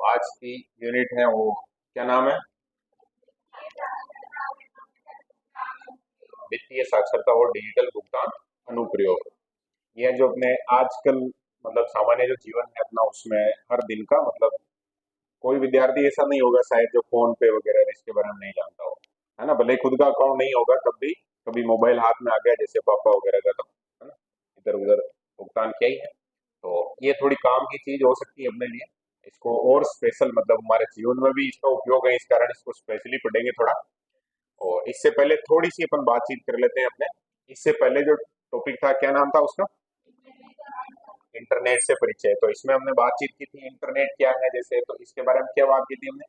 आज की यूनिट है वो, क्या नाम है? वित्तीय साक्षरता और डिजिटल भुगतान अनुप्रयोग। ये जो अपने आजकल मतलब सामान्य जो जीवन है अपना, उसमें हर दिन का मतलब कोई विद्यार्थी ऐसा नहीं होगा शायद जो फोन पे वगैरह इसके बारे में नहीं जानता हो, है ना। भले ही खुद का अकाउंट नहीं होगा तब भी कभी मोबाइल हाथ में आ गया जैसे पापा वगैरह का, तो है ना, इधर उधर भुगतान किया ही है। तो ये थोड़ी काम की चीज हो सकती है अपने लिए। इसको और स्पेशल मतलब हमारे जीवन में भी इसका उपयोग है, इस कारण इसको स्पेशली पढ़ेंगे थोड़ा। और इससे पहले थोड़ी सी अपन बातचीत कर लेते हैं अपने। इससे पहले जो टॉपिक था, क्या नाम था उसका? इंटरनेट से परिचय। तो इसमें हमने बातचीत की थी इंटरनेट क्या है, जैसे तो इसके बारे में क्या बात की थी हमने।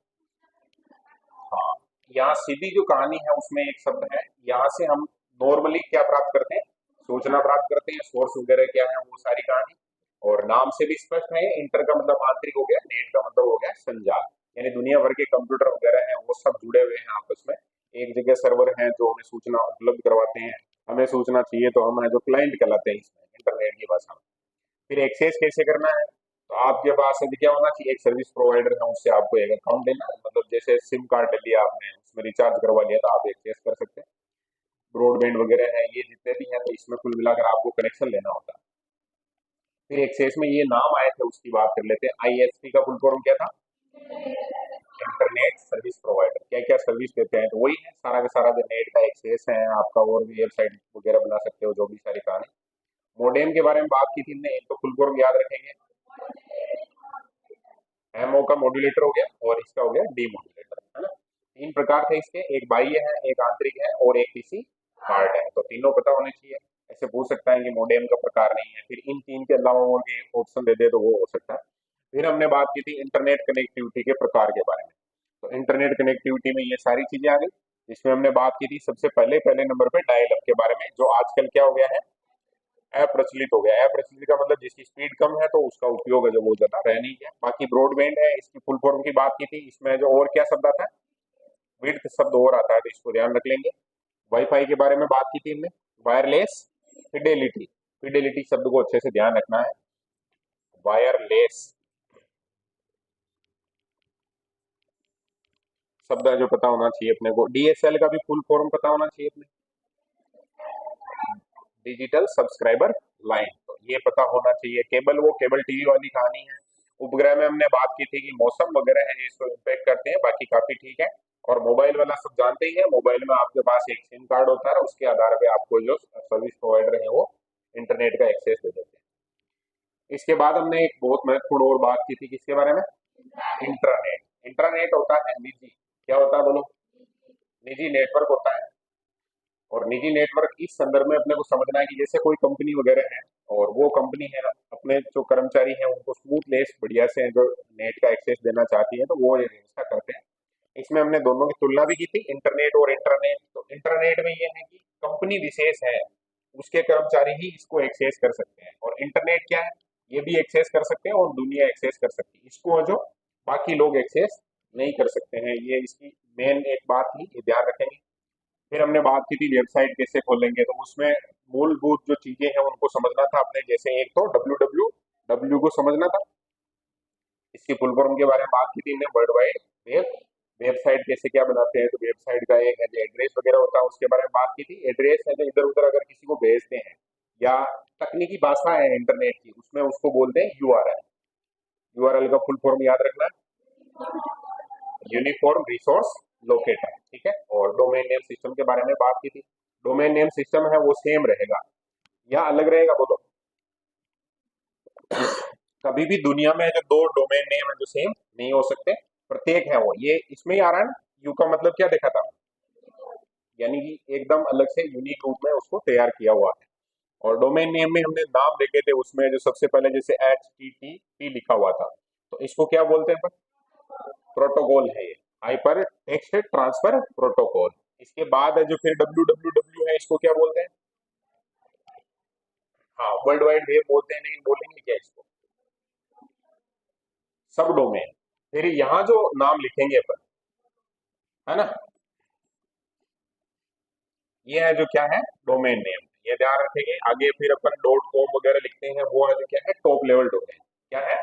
हाँ, यहाँ सीधी जो कहानी है उसमें एक शब्द है, यहाँ से हम नॉर्मली क्या प्राप्त करते हैं? सूचना प्राप्त करते हैं। सोर्स वगैरह क्या है वो सारी कहानी। और नाम से भी स्पष्ट है, इंटर का मतलब आंतरिक हो गया, नेट का मतलब हो गया संजाल। यानी दुनिया भर के कंप्यूटर वगैरह हैं वो सब जुड़े हुए हैं आपस में। एक जगह सर्वर है जो हमें सूचना उपलब्ध करवाते हैं। हमें सूचना चाहिए तो हम है जो क्लाइंट कहलाते हैं इसमें, इंटरनेट की भाषा में। फिर एक्सेस कैसे करना है? तो आपके पास अभी क्या होना चाहिए? एक सर्विस प्रोवाइडर है, उससे आपको एक अकाउंट लेना है। मतलब जैसे सिम कार्ड ले लिया आपने, उसमें रिचार्ज करवा लिया तो आप एक्सेस कर सकते हैं। ब्रॉडबैंड वगैरह है, ये जितने भी हैं तो इसमें कुल मिलाकर आपको कनेक्शन लेना होता है। फिर एक्सेस में ये नाम आए थे उसकी बात कर लेते हैं। आईएसपी का फुल फॉर्म क्या था? Internet service provider. क्या क्या सर्विस देते हैं? तो वही है सारा का सारा जो नेट का एक्सेस है आपका, और भी वेबसाइट वगैरह बना सकते हो, जो भी सारी कहानी। मोडेम के बारे में बात की थी हमने, एक तो फुल फॉर्म याद रखेंगे। एमओ का मॉड्यूलेटर हो गया और इसका हो गया डी मॉड्यूलेटर, है ना। तीन प्रकार थे इसके, एक बाह्य है, एक आंतरिक है और एक पीसी हार्ड है। तो तीनों पता होने चाहिए। ऐसे पूछ सकता है कि मॉडेम का प्रकार नहीं है, फिर इन तीन के अलावा और भी ऑप्शन दे दे तो वो हो सकता है। फिर हमने बात की थी इंटरनेट कनेक्टिविटी के प्रकार के बारे में। तो इंटरनेट कनेक्टिविटी में ये सारी चीजें आ गई। जिसमें हमने बात की थी सबसे पहले पहले नंबर पे डायल अप के बारे में, जो आजकल क्या हो गया है? अप्रचलित हो गया। अप्रचलित का मतलब जिसकी स्पीड कम है तो उसका उपयोग है जो वो ज्यादा रह नहीं गया। बाकी ब्रॉडबैंड है, इसकी फुल फॉर्म की बात की थी। इसमें जो और क्या शब्द आता है? विड्थ शब्द और आता है, तो इसको ध्यान रख लेंगे। वाईफाई के बारे में बात की थी हमने। वायरलेस फिडेलिटी, फिडेलिटी शब्द को अच्छे से ध्यान रखना है। वायरलेस शब्द है जो पता होना चाहिए अपने को। डीएसएल का भी फुल फॉर्म पता होना चाहिए अपने, डिजिटल सब्सक्राइबर लाइन। तो ये पता होना चाहिए। केबल, वो केबल टीवी वाली कहानी है। उपग्रह में हमने बात की थी कि मौसम वगैरह है जिसको इम्पेक्ट करते हैं, बाकी काफी ठीक है। और मोबाइल वाला सब जानते ही है, मोबाइल में आपके पास एक सिम कार्ड होता है, उसके आधार पे आपको जो सर्विस प्रोवाइडर है वो इंटरनेट का एक्सेस दे देते हैं। इसके बाद हमने एक बहुत महत्वपूर्ण और बात की थी, किसके बारे में? इंटरनेट। इंटरनेट होता है निजी, क्या होता है बोलो? निजी नेटवर्क होता है। और निजी नेटवर्क इस संदर्भ में अपने को समझना है कि जैसे कोई कंपनी वगैरह है, और वो कंपनी है अपने जो कर्मचारी हैं उनको स्मूथलेस बढ़िया से जो नेट का एक्सेस देना चाहती है, तो वो ये व्यवस्था करते हैं। इसमें हमने दोनों की तुलना भी की थी, इंटरनेट और इंटरनेट। तो इंटरनेट में ये है कि कंपनी विशेष है उसके कर्मचारी ही इसको एक्सेस कर सकते हैं, और इंटरनेट क्या है? ये भी एक्सेस कर सकते हैं और दुनिया एक्सेस कर सकती है इसको, जो बाकी लोग एक्सेस नहीं कर सकते हैं। ये इसकी मेन एक बात थी, ये ध्यान रखेंगे। फिर हमने बात की थी वेबसाइट कैसे खोलेंगे, तो उसमें मूलभूत जो चीजें हैं उनको समझना था अपने। जैसे एक तो डब्ल्यू डब्ल्यू डब्ल्यू को समझना था, इसकी फुल फॉर्म के बारे में बात की थी हमने, वर्ल्ड वाइड वेब। वेबसाइट कैसे क्या बनाते हैं, तो वेबसाइट का एक है जो एड्रेस वगैरह होता है, उसके बारे में बात की थी। एड्रेस है जो इधर उधर अगर किसी को भेजते हैं, या तकनीकी भाषा है इंटरनेट की, उसमें उसको बोलते हैं यूआरएल। यूआरएल का फुल फॉर्म याद रखना है, यूनिफॉर्म रिसोर्स लोकेटर, ठीक है। और डोमेन नेम सिस्टम के बारे में बात की थी। डोमेन नेम सिस्टम है वो सेम रहेगा या अलग रहेगा बोलो? कभी भी दुनिया में जो दो डोमेन नेम है जो सेम नहीं हो सकते, प्रत्येक है वो। ये इसमें ही आ रहा है ना, यू का मतलब क्या देखा था, यानी कि एकदम अलग से यूनिक रूप में उसको तैयार किया हुआ है। और डोमेन नेम में हमने नाम देखे थे, उसमें जो सबसे पहले जैसे HTTP लिखा हुआ था, तो इसको क्या बोलते हैं? प्रोटोकॉल है ये, हाइपर टेक्स्ट ट्रांसफर प्रोटोकॉल। इसके बाद है जो फिर WWW है, इसको क्या बोलते हैं? हाँ, वर्ल्ड वाइड वेब बोलते हैं, लेकिन बोलेंगे क्या इसको? सब डोमेन। फिर यहाँ जो नाम लिखेंगे अपन, है ना, ये है जो क्या है? Domain name. ये ध्यान रखेंगे। आगे फिर अपन डॉट कॉम वगैरह लिखते हैं, वो है जो क्या है? Top level domain. क्या है?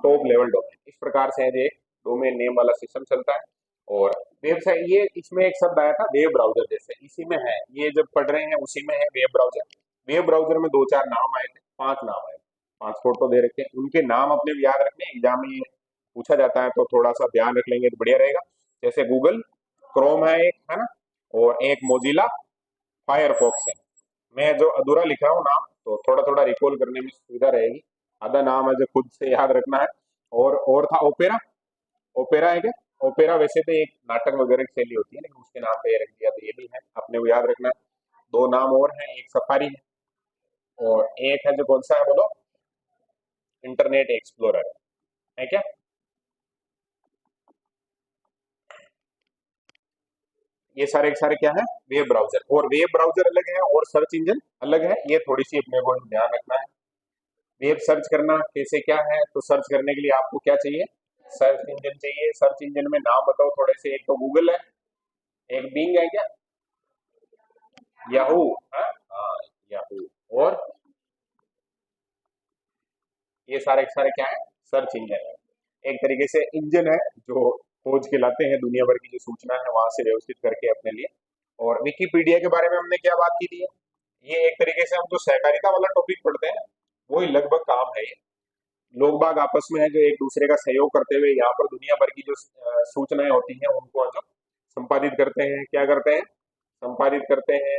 Top level domain. इस प्रकार से है ये डोमेन नेम वाला सिस्टम चलता है। और वेबसाइट, ये इसमें एक शब्द आया था वेब ब्राउजर, जैसे इसी में है, ये जब पढ़ रहे हैं उसी में है वेब ब्राउजर। वेब ब्राउजर में दो चार नाम आए थे, पांच नाम आए, पांच फोटो दे रखे हैं, उनके नाम अपने भी याद रखने, एग्जाम में ये पूछा जाता है तो थोड़ा सा ध्यान रख लेंगे तो बढ़िया रहेगा। जैसे गूगल क्रोम है एक, है ना, और एक मोजिला फायरफॉक्स है। मैं जो अधूरा लिखा हूँ नाम, तो थोड़ा थोड़ा रिकॉल करने में सुविधा रहेगी, आधा नाम है जो खुद से याद रखना है। और था ओपेरा, ओपेरा है क्या? ओपेरा वैसे तो एक नाटक वगैरह की शैली होती है, लेकिन उसके नाम पे ये रख दिया, तो ये भी है, अपने को याद रखना है। दो नाम और हैं, एक सफारी है और एक है जो कौन सा है बोलो, इंटरनेट एक्सप्लोरर है क्या? ये सारे के सारे क्या है, वेब ब्राउजर। और वेब ब्राउजर अलग है और सर्च इंजन अलग है, ये थोड़ी सी अपने को ध्यान रखना है। वेब सर्च करना कैसे क्या है, तो सर्च करने के लिए आपको क्या चाहिए, सर्च इंजन चाहिए। सर्च इंजन में नाम बताओ थोड़े से, एक तो गूगल है, एक बिंग है क्या, याहू, हाँ याहू। और ये सारे के सारे क्या है, सर्च इंजन है, एक तरीके से इंजन है जो खोज के लाते हैं दुनिया भर की जो सूचना है वहां से व्यवस्थित करके अपने लिए। और विकिपीडिया के बारे में हमने क्या बात की थी, ये एक तरीके से हम जो सहकारिता वाला टॉपिक पढ़ते हैं वही लगभग काम है ये। लोग बाग आपस में है जो एक दूसरे का सहयोग करते हुए यहाँ पर दुनिया भर की जो सूचनाएं होती हैं उनको जो संपादित करते हैं, क्या करते हैं, संपादित करते हैं,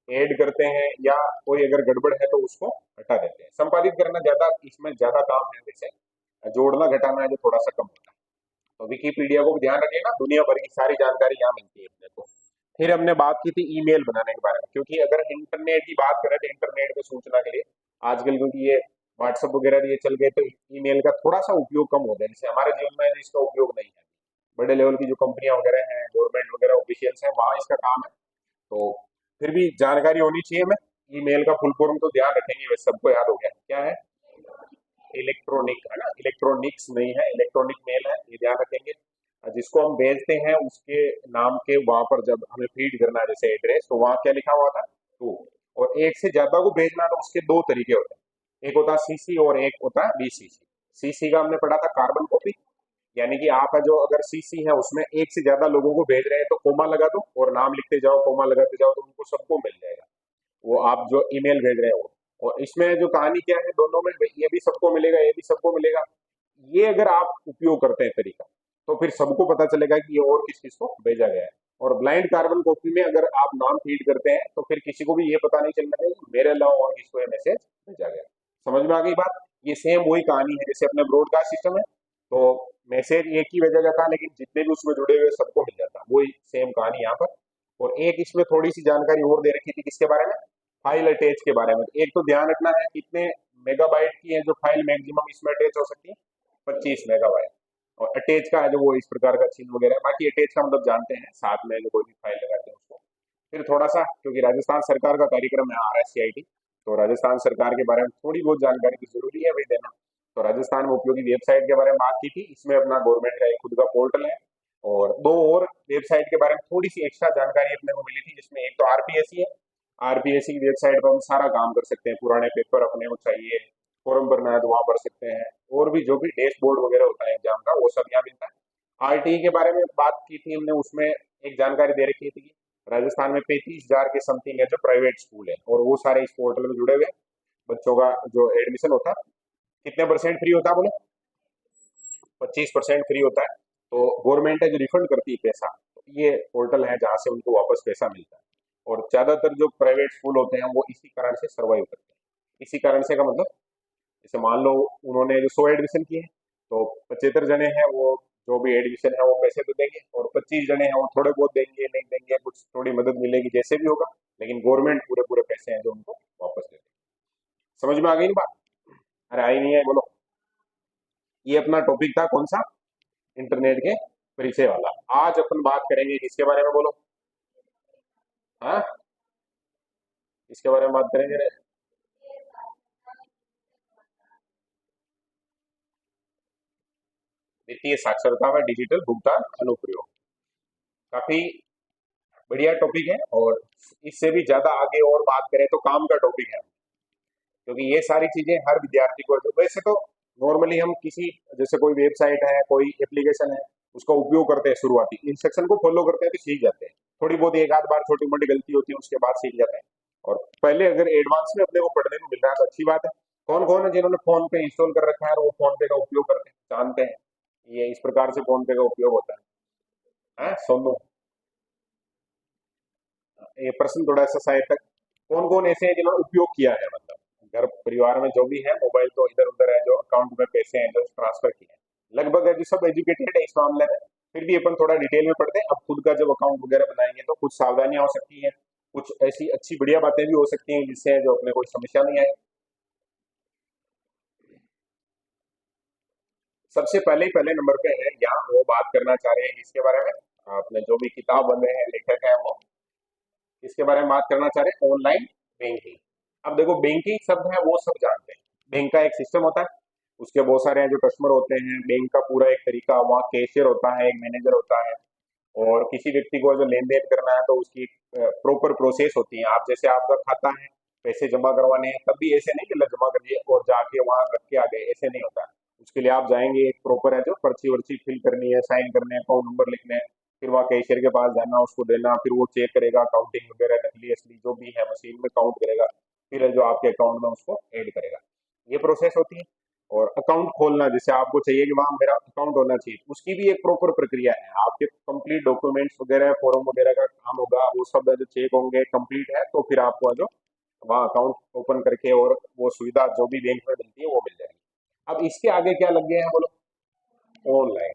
ऐड करते हैं, या कोई अगर गड़बड़ है तो उसको हटा देते हैं। संपादित करना ज्यादा, इसमें ज्यादा काम है, वैसे जोड़ना घटाना है जो थोड़ा सा कम होता है। तो विकिपीडिया को भी ध्यान रखिएगा, दुनिया भर की सारी जानकारी यहाँ मिलती है अपने को। फिर हमने बात की थी ईमेल बनाने के बारे में, क्योंकि अगर इंटरनेट की बात करें तो इंटरनेट पे सूचना के लिए आजकल, क्योंकि ये व्हाट्सएप वगैरह ये चल गए, तो ईमेल का थोड़ा सा उपयोग कम हो गया, जैसे हमारे जीवन में इसका उपयोग नहीं है। बड़े लेवल की जो कंपनियां वगैरह हैं, गवर्नमेंट वगैरह ऑफिशियल्स हैं, वहां इसका काम है। तो फिर भी जानकारी होनी चाहिए हमें। ईमेल का फुल फॉर्म तो ध्यान रखेंगे, वैसे सबको याद हो गया क्या है, इलेक्ट्रॉनिक है ना, इलेक्ट्रॉनिक्स नहीं है, इलेक्ट्रॉनिक मेल है, ये ध्यान रखेंगे। जिसको हम भेजते हैं उसके नाम के वहां पर जब हमें फीड करना है जैसे एड्रेस, तो वहां क्या लिखा हुआ था, टू। और एक से ज्यादा को भेजना तो उसके दो तरीके होते हैं, एक होता है सीसी और एक होता है बीसीसी। सीसी का हमने पढ़ा था कार्बन कॉपी, यानी कि आप है जो अगर सीसी है उसमें एक से ज्यादा लोगों को भेज रहे हैं तो कोमा लगा दो और नाम लिखते जाओ, कोमा लगाते जाओ, तो उनको सबको मिल जाएगा वो आप जो ईमेल भेज रहे हो। और इसमें जो कहानी क्या है दोनों में, ये भी सबको मिलेगा, ये भी सबको मिलेगा। ये अगर आप उपयोग करते हैं तरीका, तो फिर सबको पता चलेगा कि ये और किस किस को भेजा गया है। और ब्लाइंड कार्बन कॉपी में अगर आप नाम फीड करते हैं तो फिर किसी को भी ये पता नहीं चलना चाहिए कि मेरे अलावा और किसको ये मैसेज भेजा गया। समझ में आ गई बात? ये सेम वही कहानी है जैसे अपने ब्रॉडकास्ट सिस्टम है, तो मैसेज एक ही भेजा जाता है लेकिन जितने भी उसमें जुड़े हुए सबको मिल जाता है, वही सेम कहानी यहाँ पर। और एक इसमें थोड़ी सी जानकारी और दे रखी थी किसके बारे में, फाइल अटैच के बारे में। एक तो ध्यान रखना है कितने मेगाबाइट की है जो फाइल मैक्सिमम इसमें अटैच हो सकती है, 25 मेगाबाइट। और अटैच का है जो वो इस प्रकार का चिन्ह वगैरह है, बाकी अटैच का मतलब जानते हैं साथ में जो कोई भी फाइल लगाते हैं उसको। फिर थोड़ा सा, क्योंकि राजस्थान सरकार का कार्यक्रम है RSCIT, तो राजस्थान सरकार के बारे में थोड़ी बहुत जानकारी की जरूरी है भाई देना। तो राजस्थान में उपयोगी वेबसाइट के बारे में बात की थी, इसमें अपना गवर्नमेंट का एक खुद का पोर्टल है। और दो और वेबसाइट के बारे में थोड़ी सी एक्स्ट्रा जानकारी अपने को मिली थी, जिसमें एक तो RPSC है। RPSC की वेबसाइट पर हम सारा काम कर सकते हैं, पुराने पेपर अपने को चाहिए, फॉर्म भरना है तो वहां भर सकते हैं, और भी जो भी डैशबोर्ड वगैरह होता है एग्जाम का वो सब यहाँ मिलता है। RTE के बारे में बात की थी हमने, उसमें एक जानकारी दे रखी थी कि राजस्थान में 35,000 के समथिंग है जो प्राइवेट स्कूल है, और वो सारे इस पोर्टल में जुड़े हुए हैं। बच्चों का जो एडमिशन होता है कितने परसेंट फ्री होता है बोले, 25% फ्री होता है। तो गवर्नमेंट है जो रिफंड करती है पैसा, तो ये पोर्टल है जहाँ से उनको वापस पैसा मिलता है। और ज्यादातर जो प्राइवेट स्कूल होते हैं वो इसी कारण से सर्वाइव करते हैं। इसी कारण से का मतलब, जैसे मान लो उन्होंने जो 100 एडमिशन किए हैं, तो 75 जने हैं वो जो भी एडमिशन है वो पैसे तो देंगे, और 25 जने हैं वो थोड़े बहुत देंगे, नहीं देंगे, कुछ थोड़ी मदद मिलेगी जैसे भी होगा, लेकिन गवर्नमेंट पूरे पूरे पैसे हैं जो उनको वापस दे देगी। समझ में आ गई ना बात? अरे आई नहीं है बोलो। ये अपना टॉपिक था कौन सा, इंटरनेट के परिचय वाला। आज अपन बात करेंगे किसके बारे में बोलो, हाँ इसके बारे में बात करेंगे रे? वित्तीय साक्षरता व डिजिटल भुगतान अनुप्रयोग। काफी बढ़िया टॉपिक है, और इससे भी ज्यादा आगे और बात करें तो काम का टॉपिक है, क्योंकि ये सारी चीजें हर विद्यार्थी को, वैसे तो नॉर्मली हम किसी, जैसे कोई वेबसाइट है, कोई एप्लीकेशन है, उसका उपयोग करते हैं, शुरुआती इंस्ट्रक्शन को फॉलो करते हैं तो सीख जाते हैं। थोड़ी बहुत एक आध बार छोटी मोटी गलती होती है, उसके बाद सीख जाते हैं। और पहले अगर एडवांस में अपने को पढ़ने को मिल रहा है तो अच्छी बात है। कौन कौन है जिन्होंने फोन पे इंस्टॉल कर रखा है और वो फोन पे का उपयोग करते हैं, जानते हैं ये इस प्रकार से फोन पे का उपयोग होता है? सोनू, ये प्रश्न थोड़ा सा शायद तक, कौन कौन ऐसे हैं जिन्होंने उपयोग किया है, मतलब घर परिवार में जो भी है, मोबाइल तो इधर उधर है, जो अकाउंट में पैसे हैं जो ट्रांसफर किए हैं, लगभग है जो सब एजुकेटेड है इस मामले में। फिर भी अपन थोड़ा डिटेल में पढ़ते हैं। अब खुद का जब अकाउंट वगैरह बनाएंगे तो कुछ सावधानियां हो सकती हैं, कुछ ऐसी अच्छी बढ़िया बातें भी हो सकती हैं जिससे जो अपने कोई समस्या नहीं आए। सबसे पहले नंबर पे है, यहाँ वो बात करना चाह रहे हैं जिसके बारे में आपने जो भी किताब बन रहे हैं, लेखक है वो इसके बारे में बात करना चाह रहे हैं, ऑनलाइन बैंकिंग। अब देखो, बैंकिंग शब्द है वो सब जानते हैं। बैंक का एक सिस्टम होता है, उसके बहुत सारे हैं जो कस्टमर होते हैं, बैंक का पूरा एक तरीका, वहाँ कैशियर होता है, एक मैनेजर होता है, और किसी व्यक्ति को जो लेन देन करना है तो उसकी प्रॉपर प्रोसेस होती है। आप जैसे आपका खाता है, पैसे जमा करवाने हैं, तब भी ऐसे नहीं कि जमा करिए और जाके वहां रख के आ गए, ऐसे नहीं होता। उसके लिए आप जाएंगे, एक प्रॉपर है जो पर्ची वर्ची फिल करनी है, साइन करने हैं, अकाउंट नंबर लिखने हैं, फिर वहाँ कैशियर के पास जाना, उसको देना, फिर वो चेक करेगा, काउंटिंग वगैरह नकली असली जो भी है मशीन में काउंट करेगा, फिर है जो आपके अकाउंट में उसको ऐड करेगा। ये प्रोसेस होती है। और अकाउंट खोलना, जैसे आपको चाहिए कि वहां मेरा अकाउंट होना चाहिए, उसकी भी एक प्रॉपर प्रक्रिया है। आपके कंप्लीट डॉक्यूमेंट्स वगैरह, फॉर्म वगैरह का काम होगा, वो सब जो चेक होंगे, कंप्लीट है तो फिर आपको जो वहाँ अकाउंट ओपन करके और वो सुविधा जो भी बैंक में मिलती है वो मिल जाएगी। अब इसके आगे क्या लग गए हैं बोलो? ऑनलाइन।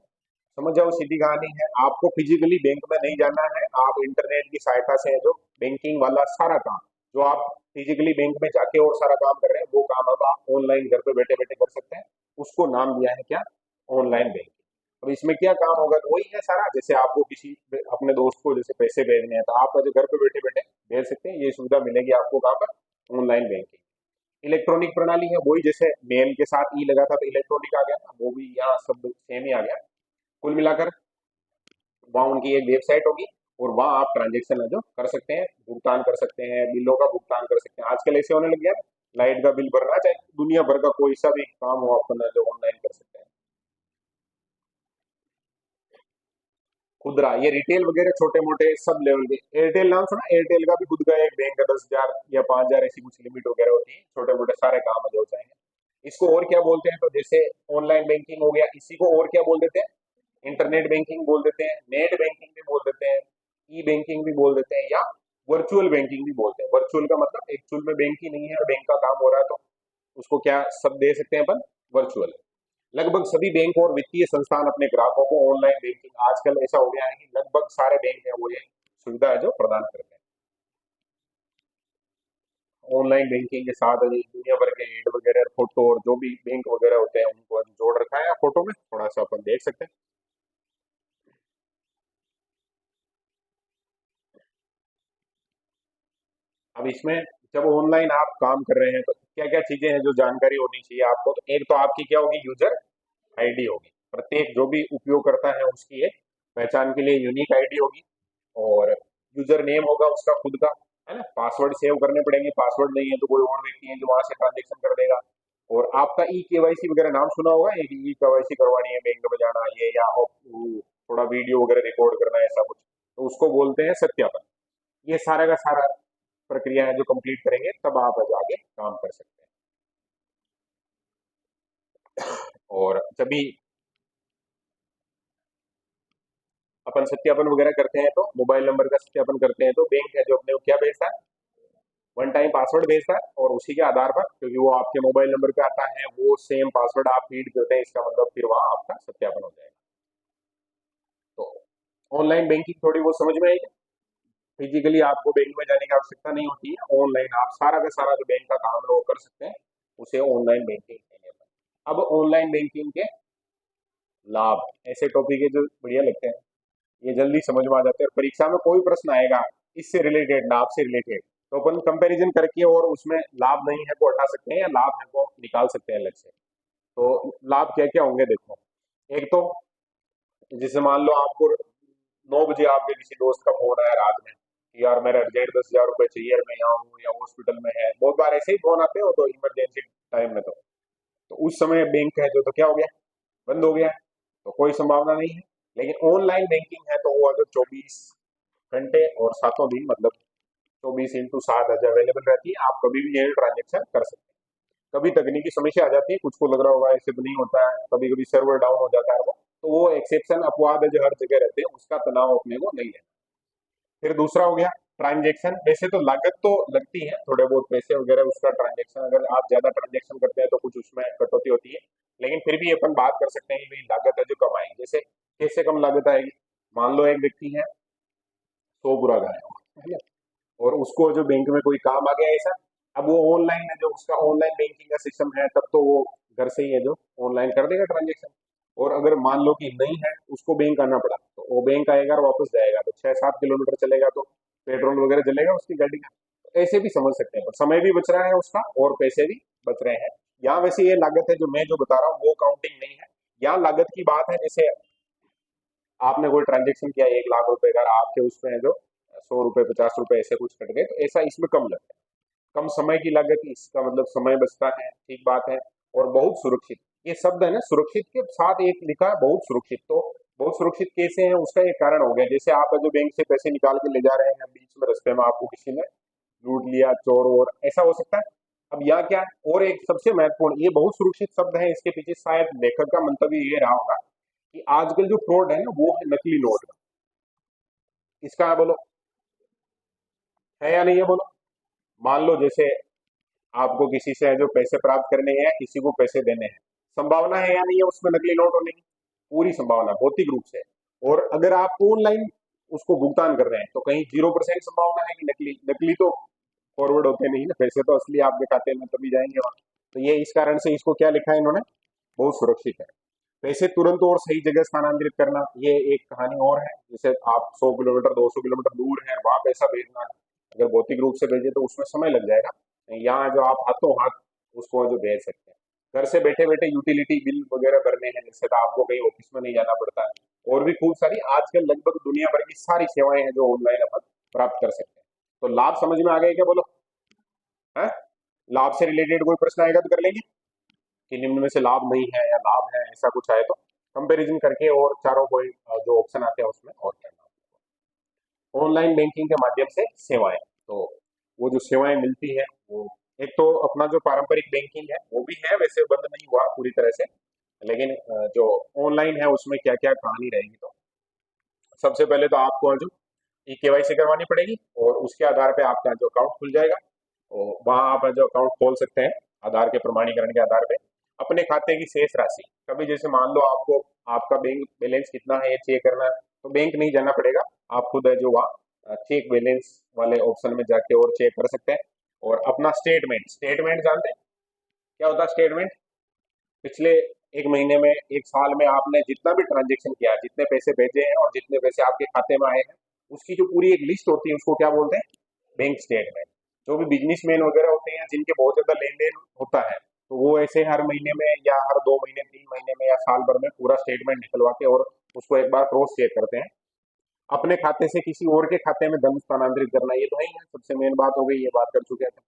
समझ जाओ, सीधी कहानी है, आपको फिजिकली बैंक में नहीं जाना है, आप इंटरनेट की सहायता से जो बैंकिंग वाला सारा काम, जो आप फिजिकली बैंक में जाके और सारा काम कर रहे हैं, वो काम अब आप ऑनलाइन घर पे बैठे बैठे कर सकते हैं। उसको नाम दिया है क्या? Online banking. अब इसमें क्या काम होगा? तो वही है सारा, जैसे आपको किसी अपने दोस्त को जैसे पैसे भेजने हैं तो आप जो घर पे बैठे बैठे भेज सकते हैं, ये सुविधा मिलेगी आपको कहाँ पर? Online banking. इलेक्ट्रॉनिक प्रणाली है वही, जैसे मेल के साथ ई लगा था तो इलेक्ट्रॉनिक आ गया ना, वो भी यहाँ सब सेम ही आ गया। कुल मिलाकर वहाँ उनकी एक वेबसाइट होगी और वहाँ आप ट्रांजेक्शन है जो कर सकते हैं, भुगतान कर सकते हैं, बिलों का भुगतान कर सकते हैं। आजकल ऐसे होने लग गया है, लाइट का बिल भरना, चाहे दुनिया भर का कोई सा भी काम हो अपना जो ऑनलाइन कर सकते हैं। खुदरा, ये रिटेल वगैरह छोटे मोटे सब लेवल के। एयरटेल नाम सुना? एयरटेल का भी खुद का एक बैंक है, 10,000 या 5,000 ऐसी कुछ लिमिट वगैरह होती है, छोटे मोटे सारे काम है जो चाहेंगे। इसको और क्या बोलते हैं? तो जैसे ऑनलाइन बैंकिंग हो गया, इसी को और क्या बोल देते हैं? इंटरनेट बैंकिंग बोल देते हैं, नेट बैंकिंग भी बोल देते हैं, ई बैंकिंग भी बोल देते हैं, या वर्चुअल बैंकिंग भी बोलते हैं। वर्चुअल का मतलब एक्चुअल में बैंक ही नहीं है और बैंक का काम हो रहा है, तो उसको क्या सब दे सकते हैं अपन? वर्चुअल। लगभग सभी बैंक और वित्तीय संस्थान अपने ग्राहकों को ऑनलाइन बैंकिंग, आजकल ऐसा हो गया है कि लगभग सारे बैंक है वो ये सुविधा है जो प्रदान करते हैं। ऑनलाइन बैंकिंग के साथ अभी दुनिया भर के एड वगैरह, फोटो और जो भी बैंक वगैरह होते हैं उनको जोड़ रखा है फोटो में, थोड़ा सा अपन देख सकते हैं। अब इसमें जब ऑनलाइन आप काम कर रहे हैं तो क्या क्या चीजें हैं जो जानकारी होनी चाहिए आपको? तो एक तो आपकी क्या होगी? यूजर आईडी होगी। प्रत्येक जो भी उपयोग करता है उसकी एक पहचान के लिए यूनिक आईडी होगी। और यूजर नेम होगा उसका खुद का, है ना? पासवर्ड सेव करने पड़ेंगे, पासवर्ड नहीं है तो कोई और व्यक्ति है जो वहां से ट्रांजेक्शन कर देगा। और आपका ई केवाईसी वगैरह नाम सुना होगा, एक ई केवाईसी करवानी है, बैंक में जाना है, ये या थोड़ा वीडियो वगैरह रिकॉर्ड करना है, ऐसा कुछ, तो उसको बोलते हैं सत्यापन। ये सारा का सारा प्रक्रिया है जो कंप्लीट करेंगे तब आप आगे काम कर सकते हैं। और जब भी अपन सत्यापन वगैरह करते हैं तो मोबाइल नंबर का सत्यापन करते हैं तो बैंक है जो अपने को क्या भेजता है? वन टाइम पासवर्ड भेजता है, और उसी के आधार पर, क्योंकि वो आपके मोबाइल नंबर पे आता है, वो सेम पासवर्ड आप फीड करते हैं, इसका मतलब फिर वहां आपका सत्यापन हो जाएगा। तो ऑनलाइन बैंकिंग थोड़ी बहुत समझ में आएगी। फिजिकली आपको बैंक में जाने की आवश्यकता नहीं होती है, ऑनलाइन आप सारा का सारा जो बैंक का काम है वो कर सकते हैं, उसे ऑनलाइन बैंकिंग कहेंगे अपन। अब ऑनलाइन बैंकिंग के लाभ, ऐसे टॉपिक है जो बढ़िया लगते हैं, ये जल्दी समझ में आ जाते हैं। और परीक्षा में कोई प्रश्न आएगा इससे रिलेटेड, लाभ से रिलेटेड, तो अपन कंपैरिजन करके और उसमें लाभ नहीं है को हटा सकते हैं या लाभ है को निकाल सकते हैं अलग से। तो लाभ क्या क्या होंगे देखो। एक तो जैसे मान लो आपको 9 बजे आपके किसी दोस्त का फोन आया रात में कि यार मेरा अर्जेंट 10,000 रुपए चाहिए, मैं यहाँ हूँ या हॉस्पिटल में है, बहुत बार ऐसे ही फोन आते हो तो इमरजेंसी टाइम में। तो तो उस समय बैंक है जो तो क्या हो गया, बंद हो गया, तो कोई संभावना नहीं है। लेकिन ऑनलाइन बैंकिंग है तो वो अगर 24 घंटे और सातों दिन, मतलब 24x7 अवेलेबल रहती है, आप कभी भी ये ट्रांजेक्शन कर सकते हैं। कभी तकनीकी समस्या आ जाती है, कुछ को लग रहा होगा ऐसे तो नहीं होता है, कभी कभी सर्वर डाउन हो जाता है वो, तो वो एक्सेप्शन अपवाद है जो हर जगह रहते हैं, उसका तनाव अपने को नहीं लेना। फिर दूसरा हो गया ट्रांजेक्शन। वैसे तो लागत तो लगती है, थोड़े बहुत पैसे वगैरह उसका ट्रांजेक्शन, अगर आप ज्यादा ट्रांजेक्शन करते हैं तो कुछ उसमें कटौती होती है, लेकिन फिर भी अपन बात कर सकते हैं कि भाई लागत है जो कम आएगी। जैसे कैसे कम लागत आएगी, मान लो एक व्यक्ति है 100 बुरा गाया हुआ, है ना, और उसको जो बैंक में कोई काम आ गया ऐसा, अब वो ऑनलाइन है, जो उसका ऑनलाइन बैंकिंग का सिस्टम है, तब तो वो घर से ही है जो ऑनलाइन कर देगा ट्रांजेक्शन। और अगर मान लो कि नहीं है, उसको बैंक आना पड़ा, तो वो बैंक आएगा और वापस जाएगा, तो 6-7 किलोमीटर चलेगा, तो पेट्रोल वगैरह जलेगा उसकी गाड़ी का। तो ऐसे भी समझ सकते हैं, पर समय भी बच रहा है उसका और पैसे भी बच रहे हैं। यहाँ वैसे ये लागत है जो मैं जो बता रहा हूँ वो काउंटिंग नहीं है। यहाँ लागत की बात है, जैसे आपने कोई ट्रांजेक्शन किया 1 लाख रुपए का, आपके उसमें है जो 100 रुपए 50 रुपए ऐसे कुछ कट गए, तो ऐसा इसमें कम लगता है। कम समय की लागत, इसका मतलब समय बचता है, ठीक बात है। और बहुत सुरक्षित, ये शब्द है ना, सुरक्षित के साथ एक लिखा है बहुत सुरक्षित, तो बहुत सुरक्षित कैसे है उसका एक कारण हो गया। जैसे आप जो बैंक से पैसे निकाल के ले जा रहे हैं, बीच में रास्ते में आपको किसी ने लूट लिया, चोर और ऐसा हो सकता है। अब यहाँ क्या है, और एक सबसे महत्वपूर्ण, ये बहुत सुरक्षित शब्द है, इसके पीछे शायद लेखक का मंतव्य ये रहा होगा कि आजकल जो फ्रॉड है ना वो है नकली नोट का। इसका बोलो है या नहीं है, बोलो। मान लो जैसे आपको किसी से है जो पैसे प्राप्त करने हैं या किसी को पैसे देने हैं, संभावना है या नहीं है उसमें नकली नोट होने की, पूरी संभावना भौतिक रूप से। और अगर आप ऑनलाइन उसको भुगतान कर रहे हैं तो कहीं 0% संभावना है कि नकली, नकली तो फॉरवर्ड होते नहीं ना, पैसे तो असली आपके खाते में तभी जाएंगे वहां। तो ये इस कारण से इसको क्या लिखा है इन्होंने, बहुत सुरक्षित है। पैसे तुरंत और सही जगह स्थानांतरित करना, ये एक कहानी और है। जैसे आप 100 किलोमीटर 200 किलोमीटर दूर है, वहां पैसा भेजना, अगर भौतिक रूप से भेजे तो उसमें समय लग जाएगा। यहाँ जो आप हाथों हाथ उसको जो भेज सकते हैं, घर से बैठे बैठे यूटिलिटी बिल वगैरह भरने हैं, जैसे तो आपको कहीं ऑफिस में नहीं जाना पड़ता है। और भी खूब सारी आजकल लगभग दुनिया भर की सारी सेवाएं हैं जो ऑनलाइन अपन प्राप्त कर सकते हैं। तो लाभ समझ में आ गए क्या, बोलो। है, लाभ से रिलेटेड कोई प्रश्न आएगा तो कर लेंगे कि निम्न में से लाभ नहीं है या लाभ है, ऐसा कुछ आए तो कंपैरिजन करके, और चारों पॉइंट जो ऑप्शन आते हैं उसमें और करना। ऑनलाइन बैंकिंग के माध्यम से सेवाएं, तो वो जो सेवाएं मिलती है वो, एक तो अपना जो पारंपरिक बैंकिंग है वो भी है, वैसे बंद नहीं हुआ पूरी तरह से, लेकिन जो ऑनलाइन है उसमें क्या क्या कहानी रहेगी। तो सबसे पहले तो आपको जो ई केवाईसी करवानी पड़ेगी, और उसके आधार पे आपका जो अकाउंट खुल जाएगा, और वहां आप जो अकाउंट खोल सकते हैं आधार के प्रमाणीकरण के आधार पे। अपने खाते की शेष राशि, कभी जैसे मान लो आपको आपका बैंक बैलेंस कितना है ये चेक करना है, तो बैंक नहीं जाना पड़ेगा, आप खुद है जो वहाँ चेक बैलेंस वाले ऑप्शन में जाके और चेक कर सकते हैं। और अपना स्टेटमेंट, स्टेटमेंट जानते हैं क्या होता है स्टेटमेंट, पिछले एक महीने में, एक साल में आपने जितना भी ट्रांजेक्शन किया है, जितने पैसे भेजे हैं और जितने पैसे आपके खाते में आए हैं, उसकी जो पूरी एक लिस्ट होती है उसको क्या बोलते हैं, बैंक स्टेटमेंट। जो भी बिजनेसमैन वगैरह होते हैं जिनके बहुत ज्यादा लेन देन होता है, तो वो ऐसे हर महीने में या हर 2 महीने 3 महीने में या साल भर में पूरा स्टेटमेंट निकलवा के और उसको एक बार क्रॉस चेक करते हैं। अपने खाते से किसी और के खाते में धन स्थानांतरित करना, ये तो है ही है, सबसे मेन बात हो गई, ये बात कर चुके थे।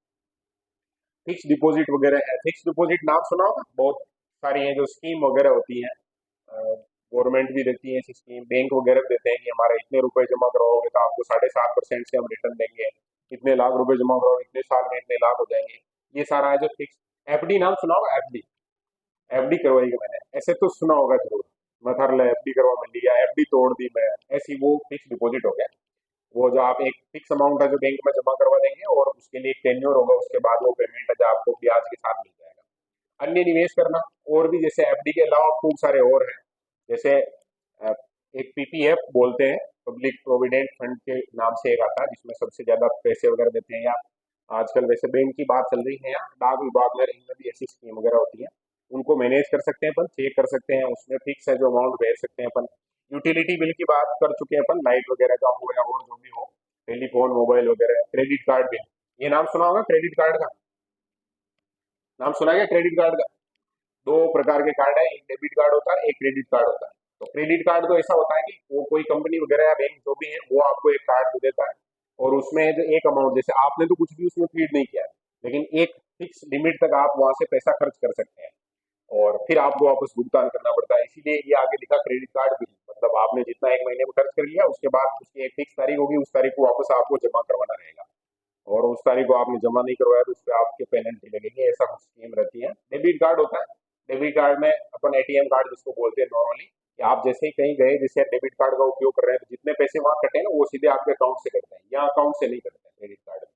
फिक्स डिपॉजिट वगैरह है, फिक्स डिपॉजिट नाम सुना होगा, बहुत सारी है जो स्कीम वगैरह होती है, गवर्नमेंट भी देती है ऐसी स्कीम, बैंक वगैरह देते हैं कि हमारे इतने रुपए जमा कराओगे तो आपको 7.5% से हम रिटर्न देंगे, इतने लाख रुपए जमा कराओ इतने साल में इतने लाख हो जाएंगे। ये सारा है जो फिक्स। एफडी नाम सुना होगा, एफडी, एफडी करवाई है मैंने, ऐसे तो सुना होगा जरूर, मैं थर एफडी करवा मैं लिया, एफडी तोड़ दी मैं, ऐसी वो फिक्स डिपॉजिट हो गया। वो जो आप एक फिक्स अमाउंट है जो बैंक में जमा करवा देंगे और उसके लिए एक टेन्योर होगा, उसके बाद वो पेमेंट है जो आपको ब्याज के साथ मिल जाएगा। अन्य निवेश करना, और भी जैसे एफडी के अलावा खूब सारे और हैं, जैसे एक पीपीएफ बोलते हैं, पब्लिक प्रोविडेंट फंड के नाम से एक आता है, जिसमें सबसे ज्यादा पैसे वगैरह देते हैं। या आजकल वैसे बैंक की बात चल रही है, या डाक विभाग में इनमें भी ऐसी स्कीम वगैरह होती है, उनको मैनेज कर सकते हैं अपन, चेक कर सकते हैं, उसमें फिक्स है जो अमाउंट भेज सकते हैं अपन। यूटिलिटी बिल की बात कर चुके हैं अपन, लाइट वगैरह का हो या और जो भी हो, टेलीफोन मोबाइल वगैरह, क्रेडिट कार्ड बिल, ये नाम सुना होगा क्रेडिट कार्ड का, नाम सुना गया क्रेडिट कार्ड का। दो प्रकार के कार्ड है, एक डेबिट कार्ड होता है, एक क्रेडिट कार्ड होता है। तो क्रेडिट कार्ड तो ऐसा होता है कि वो कोई कंपनी वगैरह या बैंक जो भी है वो आपको एक कार्ड दे देता है, और उसमें जो एक अमाउंट, जैसे आपने तो कुछ भी उसमें फीड नहीं किया, लेकिन एक फिक्स लिमिट तक आप वहां से पैसा खर्च कर सकते हैं। और फिर आपको वापस भुगतान करना पड़ता है। इसीलिए ये आगे लिखा क्रेडिट कार्ड बिल, मतलब आपने जितना एक महीने में खर्च कर लिया उसके बाद उसकी एक फिक्स तारीख होगी, उस तारीख को वापस आपको जमा करवाना रहेगा, और उस तारीख को आपने जमा नहीं करवाया तो उस पर आपके पेनल्टी लगेगी। ऐसा कुछ स्कीम रहती है। डेबिट कार्ड होता है, डेबिट कार्ड में अपन एटीएम कार्ड जिसको बोलते हैं नॉर्मली, कि आप जैसे ही कहीं गए, जैसे डेबिट कार्ड का उपयोग कर रहे हैं, तो जितने पैसे वहां कटे ना वो सीधे आपके अकाउंट से करते हैं, या अकाउंट से नहीं करते हैं क्रेडिट कार्ड में।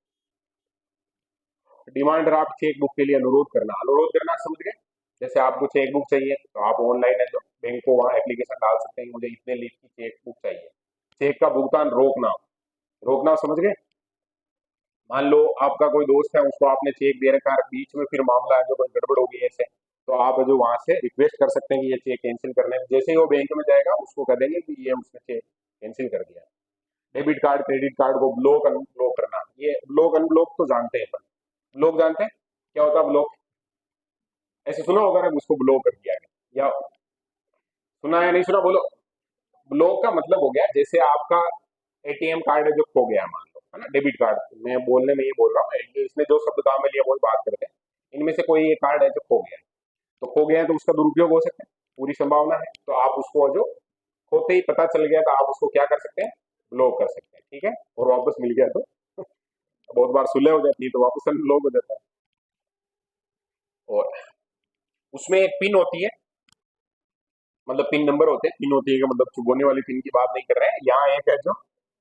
डिमांड ड्राफ्ट चेक बुक के लिए अनुरोध करना समझ गए। जैसे आपको चेक बुक चाहिए तो आप ऑनलाइन है तो बैंक को वहाँ एप्लीकेशन डाल सकते हैं कि मुझे इतने लीफ की चेक बुक चाहिए। चेक का भुगतान रोकना, रोकना समझ गए। मान लो आपका कोई दोस्त है, उसको आपने चेक दे रखा है, बीच में फिर मामला है जो कोई गड़बड़ होगी ऐसे, तो आप जो वहां से रिक्वेस्ट कर सकते हैं कि ये चेक कैंसिल करने, जैसे ही वो बैंक में जाएगा उसको कह देंगे कि ये उसने चेक कैंसिल कर दिया। डेबिट कार्ड क्रेडिट कार्ड को ब्लॉक अनब्लॉक करना, ये ब्लॉक अनब्लॉक तो जानते हैं अपन, ब्लॉक जानते हैं क्या होता है ब्लॉक? ऐसे सुना होगा ना, उसको ब्लॉक कर दिया गया, या सुना या नहीं सुना बोलो। ब्लॉक का मतलब हो गया जैसे आपका एटीएम कार्ड है जो खो गया मान लो, है ना, डेबिट कार्ड, मैं बोलने में ये बोल रहा हूँ, ये इसमें जो शब्द काम में लिया वो बात करते हैं, इनमें से कोई ये कार्ड है जो खो गया है, तो खो गया है तो उसका दुरुपयोग हो सकता है, पूरी संभावना है, तो आप उसको जो खोते ही पता चल गया तो आप उसको क्या कर सकते हैं, ब्लॉक कर सकते हैं, ठीक है, और वापस मिल गया तो बहुत बार सुलह हो जाती है तो वापस ब्लॉक हो जाता है। और उसमें एक पिन होती है, मतलब पिन नंबर होते हैं, पिन होती है कि मतलब चुभोने वाली पिन की बात नहीं कर रहे हैं, यहाँ एक है जो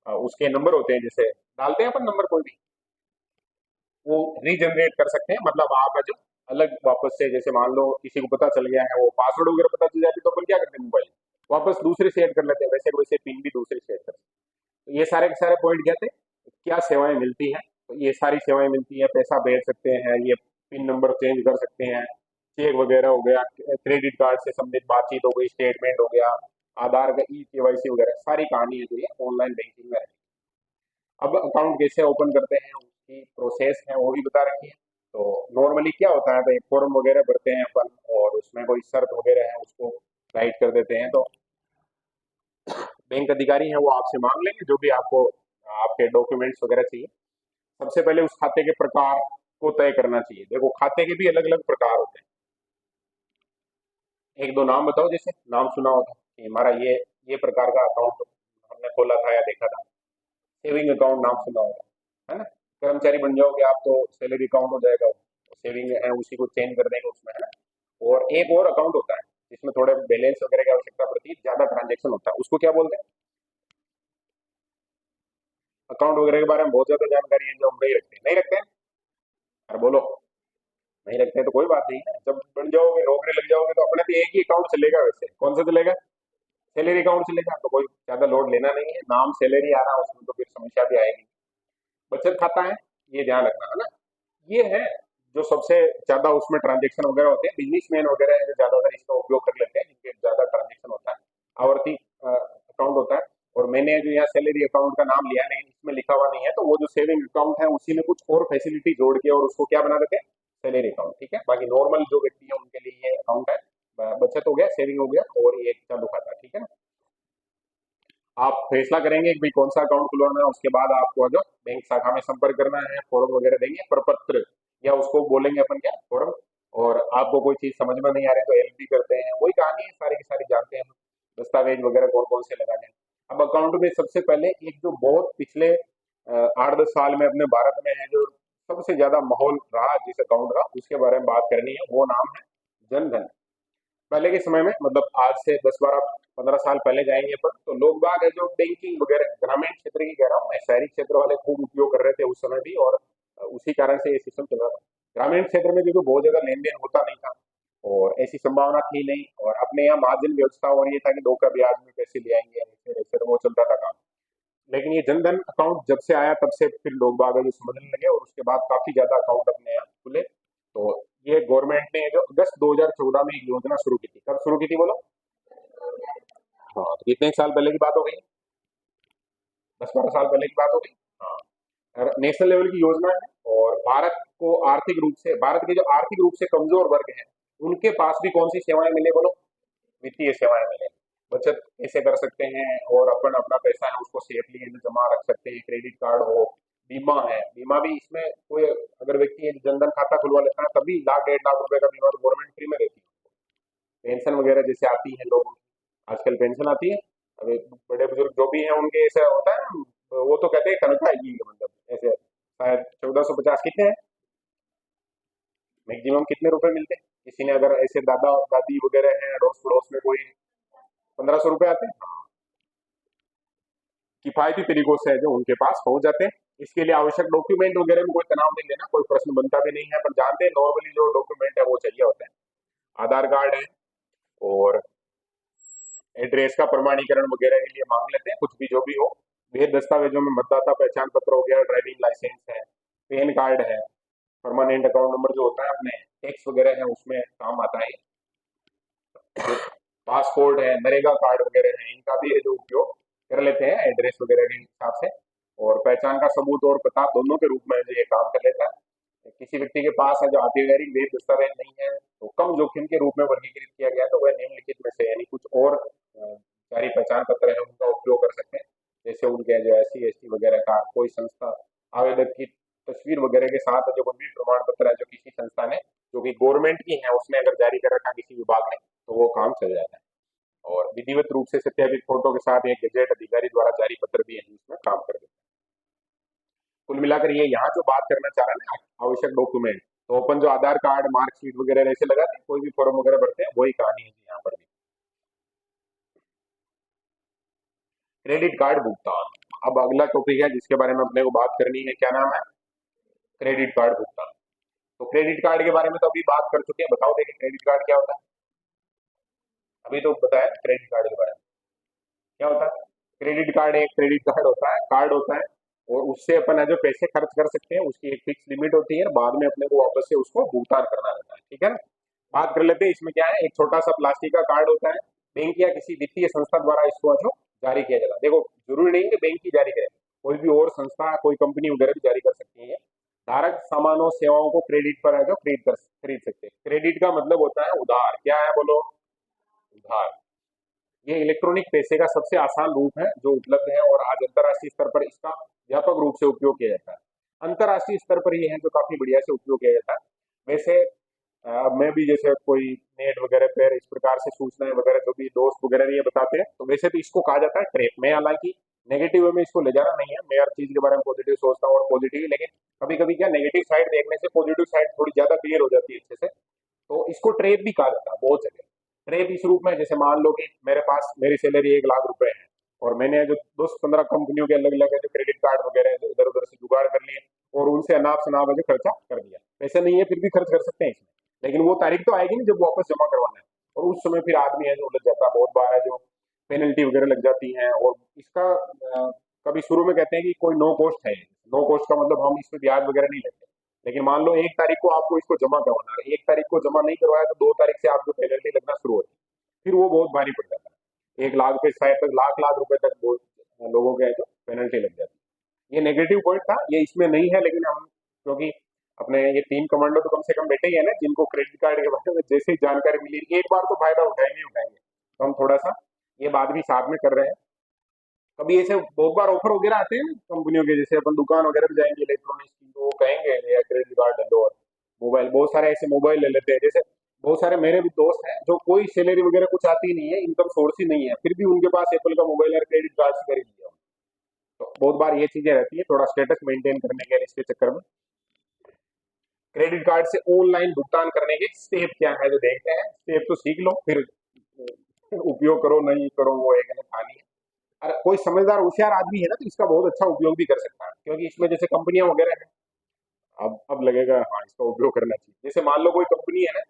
उसके नंबर होते हैं, जैसे डालते हैं अपन नंबर कोई भी, वो रीजनरेट कर सकते हैं, मतलब आप जो अलग वापस से, जैसे मान लो किसी को पता चल गया है वो पासवर्ड वगैरह पता चल जाती है, तो अपन क्या करते हैं, मोबाइल वापस दूसरे सेट कर लेते हैं, वैसे वैसे पिन भी दूसरी सेट करते हैं। तो ये सारे के सारे पॉइंट क्या थे, क्या सेवाएं मिलती हैं, तो ये सारी सेवाएं मिलती हैं, पैसा भेज सकते हैं, ये पिन नंबर चेंज कर सकते हैं, चेक वगैरह हो गया, क्रेडिट कार्ड से संबंधित बातचीत हो गई, स्टेटमेंट हो गया, आधार का ई केवाईसी वगैरह सारी कहानी है जो ये ऑनलाइन बैंकिंग में है। अब अकाउंट कैसे ओपन करते हैं उसकी प्रोसेस है वो भी बता रखी है। तो नॉर्मली क्या होता है, तो एक फॉर्म वगैरह भरते हैं अपन, और उसमें कोई शर्त वगैरह है उसको राइट कर देते हैं, तो बैंक अधिकारी हैं वो आपसे मांग लेंगे जो भी आपको आपके डॉक्यूमेंट्स वगैरह चाहिए। सबसे पहले उस खाते के प्रकार को तय करना चाहिए। देखो खाते के भी अलग अलग प्रकार होते हैं, एक दो नाम बताओ, जैसे नाम सुना होगा कि हमारा ये प्रकार का अकाउंट हमने खोला था या देखा था। सेविंग अकाउंट नाम सुना होगा, है ना, कर्मचारी बन जाओगे आप तो सैलरी अकाउंट हो जाएगा, सेविंग है उसी को चेंज कर देंगे उसमें, है ना। और एक और अकाउंट होता है जिसमें थोड़े बैलेंस वगैरह की आवश्यकता पड़ती है, ज्यादा ट्रांजेक्शन होता है, उसको क्या बोलते हैं? अकाउंट वगैरह के बारे में बहुत ज्यादा जानकारी है जो हम नहीं रखते, नहीं रखते हैं, अरे बोलो, नहीं रखते हैं तो कोई बात नहीं है, जब बन जाओगे नौकरी लग जाओगे तो अपने तो एक ही अकाउंट चलेगा, वैसे कौन सा चलेगा, सैलरी अकाउंट चलेगा, तो कोई ज्यादा लोड लेना नहीं है, नाम सैलरी आ रहा है उसमें तो फिर समस्या भी आएगी। बचत खाता है, ये ध्यान रखना, है ना, ये है जो सबसे ज्यादा उसमें ट्रांजेक्शन वगैरह होते हैं, बिजनेसमैन वगैरह है जो ज्यादातर इसका उपयोग कर लेते हैं, जिनके ज्यादा ट्रांजेक्शन होता है। आवर्ती अकाउंट होता है, और मैंने जो यहाँ सैलरी अकाउंट का नाम लिया है लेकिन इसमें लिखा हुआ नहीं है, तो वो जो सेविंग अकाउंट है उसी में कुछ और फैसिलिटी जोड़ के और उसको क्या बना देते हैं, सैलरी अकाउंट, ठीक है। बाकी नॉर्मल जो व्यक्ति है उनके लिए ये अकाउंट है, बचत हो गया, सेविंग हो गया, और ये चालू खाता, ठीक है ना। आप फैसला करेंगे कि भाई कौन सा अकाउंट खुलवाना है, उसके बाद आपको अगर बैंक शाखा में संपर्क करना है, फॉर्म वगैरह देंगे, प्रपत्र या उसको बोलेंगे अपन क्या, फॉर्म। और आपको कोई चीज समझ में नहीं आ रही तो हेल्प भी करते हैं, वही कहानी है, सारी की सारी जानते हैं हम, दस्तावेज वगैरह कौन कौन से लगाने हैं। अब अकाउंट में सबसे पहले एक जो बहुत पिछले 8-10 साल में अपने भारत में है, जो सबसे ज्यादा माहौल रहा जिस अकाउंट का, उसके बारे में बात करनी है, वो नाम है जन धन। पहले के समय में, मतलब आज से 10-12-15 साल पहले जाएंगे अपन, तो लोग बाग है जो बैंकिंग वगैरह, ग्रामीण क्षेत्र की कह रहा हूँ मैं, शहरी क्षेत्र वाले खूब उपयोग कर रहे थे उस समय भी, और उसी कारण से ये सिस्टम चल रहा था। ग्रामीण क्षेत्र में क्योंकि बहुत ज्यादा लेन देन होता नहीं था और ऐसी संभावना थी नहीं, और अपने यहाँ मार्जिन व्यवस्था, और ये था कि 2 का ब्याज में पैसे ले आएंगे, ऐसे ऐसे वो चलता था काम। लेकिन ये जनधन अकाउंट जब से आया तब से फिर लोग बाग जो समझने लगे, और उसके बाद काफी ज्यादा अकाउंट अपने यहाँ खुले। तो ये गवर्नमेंट ने जो अगस्त 2014 में एक योजना शुरू की थी, कब शुरू की थी बोलो? हाँ, तो कितने साल पहले की बात हो गई, 10-12 साल पहले की बात हो गई। हाँ, और नेशनल लेवल की योजना है, और भारत को आर्थिक रूप से, भारत के जो आर्थिक रूप से कमजोर वर्ग हैं उनके पास भी कौन सी सेवाएं मिले बोलो? वित्तीय सेवाएं मिले, बचत कैसे कर सकते हैं, और अपन अपना पैसा है उसको सेफली जमा रख सकते हैं, क्रेडिट कार्ड हो, बीमा है, बीमा भी इसमें कोई अगर व्यक्ति एक जनधन खाता खुलवा लेता है तभी 1 लाख 1.5 लाख रुपए का बीमा तो गवर्नमेंट फ्री में देती है। पेंशन वगैरह जैसे आती है लोगों की, आजकल पेंशन आती है। अभी बड़े बुजुर्ग जो भी हैं उनके ऐसा होता है ना, वो तो कहते हैं तनख्वाह ही है, मतलब ऐसे शायद 1450 कितने हैं, मैक्सिमम कितने रुपए मिलते हैं? किसी ने अगर ऐसे दादा दादी वगैरह हैं अड़ोस पड़ोस में कोई, 1500 रुपए आते हैं। हाँ, किफायती तरीकों से है जो उनके पास पहुंच जाते हैं। इसके लिए आवश्यक डॉक्यूमेंट वगैरह में कोई तनाव नहीं लेना, कोई प्रश्न बनता भी नहीं है, पर जानते हैं नॉर्मली जो डॉक्यूमेंट है वो चाहिए होता है। आधार कार्ड है, और एड्रेस का प्रमाणीकरण वगैरह के लिए मांग लेते हैं, कुछ भी जो भी हो। वे दस्तावेजों में मतदाता पहचान पत्र हो गया, ड्राइविंग लाइसेंस है, पैन कार्ड है, परमानेंट अकाउंट नंबर जो होता है अपने टैक्स वगैरह है उसमें काम आता है, पासपोर्ट है, नरेगा कार्ड वगैरह है, इनका भी है जो उपयोग कर लेते हैं एड्रेस वगैरह के हिसाब से। और पहचान का सबूत और पता दोनों के रूप में जो ये काम कर लेता है। किसी व्यक्ति के पास है जो आधिकारिक वेद दस्तावेज नहीं है तो कम जोखिम के रूप में वर्गीकृत किया गया, तो वह निम्नलिखित में से यानी कुछ और जारी पहचान पत्र है उनका उपयोग कर सकते हैं। जैसे उनके जो SC ST वगैरह का कोई संस्था आवेदक की तस्वीर वगैरह के साथ जो भी प्रमाण पत्र है जो किसी संस्था ने, जो कि गवर्नमेंट की है, उसने अगर जारी कर रखा किसी विभाग ने, तो वो काम चल जाता है। और विधिवत रूप से सत्यापित फोटो के साथ एक गजेट अधिकारी द्वारा जारी पत्र भी है जिसमें काम कर देते हैं। कुल मिलाकर ये यहाँ जो बात करना चाह रहा है ना आवश्यक डॉक्यूमेंट, तो अपन जो आधार कार्ड मार्कशीट वगैरह ऐसे लगाते हैं, कोई भी फॉर्म वगैरह भरते हैं, वही कहानी है यहाँ पर भी। क्रेडिट कार्ड भुगतान, अब अगला टॉपिक है जिसके बारे में अपने को बात करनी है, क्या नाम है? क्रेडिट कार्ड भुगतान। तो क्रेडिट कार्ड के बारे में तो अभी बात कर चुके हैं, बताओ देखिए क्रेडिट कार्ड क्या होता है? अभी तो बताया क्रेडिट कार्ड के बारे में क्या होता है। क्रेडिट कार्ड एक क्रेडिट कार्ड होता है और उससे अपन है जो पैसे खर्च कर सकते हैं, उसकी एक फिक्स लिमिट होती है, बाद में अपने को वापस से उसको भुगतान करना रहता है, ठीक है ना। बात कर लेते हैं इसमें क्या है, एक छोटा सा प्लास्टिक का कार्ड होता है, बैंक या किसी वित्तीय संस्था द्वारा इसको जो जारी किया जाता है। देखो जरूरी नहीं कि बैंक ही जारी करे, कोई भी और संस्था कोई कंपनी वगैरह भी जारी कर सकती है। धारक सामानों सेवाओं को क्रेडिट पर है जो खरीद सकते हैं। क्रेडिट का मतलब होता है उधार, क्या है बोलो? उधार। ये इलेक्ट्रॉनिक पैसे का सबसे आसान रूप है जो उपलब्ध है और आज अंतर्राष्ट्रीय स्तर पर इसका व्यापक रूप से उपयोग किया जाता है। अंतर्राष्ट्रीय स्तर पर ये है जो काफी बढ़िया से उपयोग किया जाता है। वैसे मैं भी जैसे कोई नेट वगैरह पर इस प्रकार से सूचनाएं वगैरह जो भी दोस्त वगैरह ये बताते हैं, तो वैसे तो इसको कहा जाता है ट्रैप। मैं हालांकि नेगेटिव वे में इसको ले जाना नहीं है, मैं हर चीज के बारे में पॉजिटिव सोचता हूँ और पॉजिटिव ही, लेकिन कभी कभी क्या नेगेटिव साइड देखने से पॉजिटिव साइड थोड़ी ज्यादा क्लियर हो जाती है अच्छे से। तो इसको ट्रेप भी कहा जाता है बहुत जगह। ट्रेप इस रूप में, जैसे मान लो कि मेरे पास मेरी सैलरी 1 लाख रुपए है और मैंने जो 10-15 कंपनियों के अलग अलग जो क्रेडिट कार्ड वगैरह है जो इधर उधर से जुगाड़ कर लिए और उनसे अनाप शनाप जो खर्चा कर दिया। पैसे नहीं है फिर भी खर्च कर सकते हैं इसमें, लेकिन वो तारीख तो आएगी नहीं जब वापस जमा करवाना है, और उस समय फिर आदमी है जो उलझ जाता है। बहुत बार है जो पेनल्टी वगैरह लग जाती है, और इसका कभी शुरू में कहते हैं कि कोई नो कॉस्ट है। नो कॉस्ट का मतलब हम इस पे ब्याज वगैरह नहीं लेते, लेकिन मान लो 1 तारीख को आपको इसको जमा करवाना है, 1 तारीख को जमा नहीं करवाया तो 2 तारीख से आपको पेनल्टी लगना शुरू होती है, फिर वो बहुत भारी पड़ जाता है। 1 लाख पे शायद तक लाख लाख रुपए तक बहुत लोगों के जो पेनल्टी लग जाती है। ये नेगेटिव पॉइंट था, ये इसमें नहीं है, लेकिन हम क्योंकि अपने ये 3 कमांडो तो कम से कम बैठे ही है ना जिनको क्रेडिट कार्ड के बारे में जैसे ही जानकारी मिली एक बार तो फायदा उठाएंगे उठाएंगे, तो हम थोड़ा सा ये बात भी साथ में कर रहे हैं। कभी ऐसे बहुत बार ऑफर वगैरह आते हैं ना कंपनियों के, जैसे अपन दुकान वगैरह भी जाएंगे इलेक्ट्रॉनिक्स की, तो वो कहेंगे या क्रेडिट कार्ड ले लो, और मोबाइल बहुत सारे ऐसे मोबाइल ले लेते हैं। जैसे बहुत सारे मेरे भी दोस्त हैं जो कोई सैलरी वगैरह कुछ आती नहीं है, इनकम सोर्स ही नहीं है, फिर भी उनके पास एप्पल का मोबाइल है, क्रेडिट कार्ड से खरीद लिया। तो बहुत बार ये चीजें रहती है थोड़ा स्टेटस मेंटेन करने के लिए, इसके चक्कर में। क्रेडिट कार्ड से ऑनलाइन भुगतान करने के स्टेप क्या है जो देखते हैं, स्टेप तो सीख लो, फिर उपयोग करो नहीं करो वो एक अलग कहानी है। अरे कोई समझदार होशियार आदमी है ना तो इसका बहुत अच्छा उपयोग भी कर सकता है, क्योंकि इसमें जैसे कंपनियां वगैरह है, अब लगेगा हाँ इसका उपयोग करना चाहिए। जैसे मान लो कोई कंपनी है ना,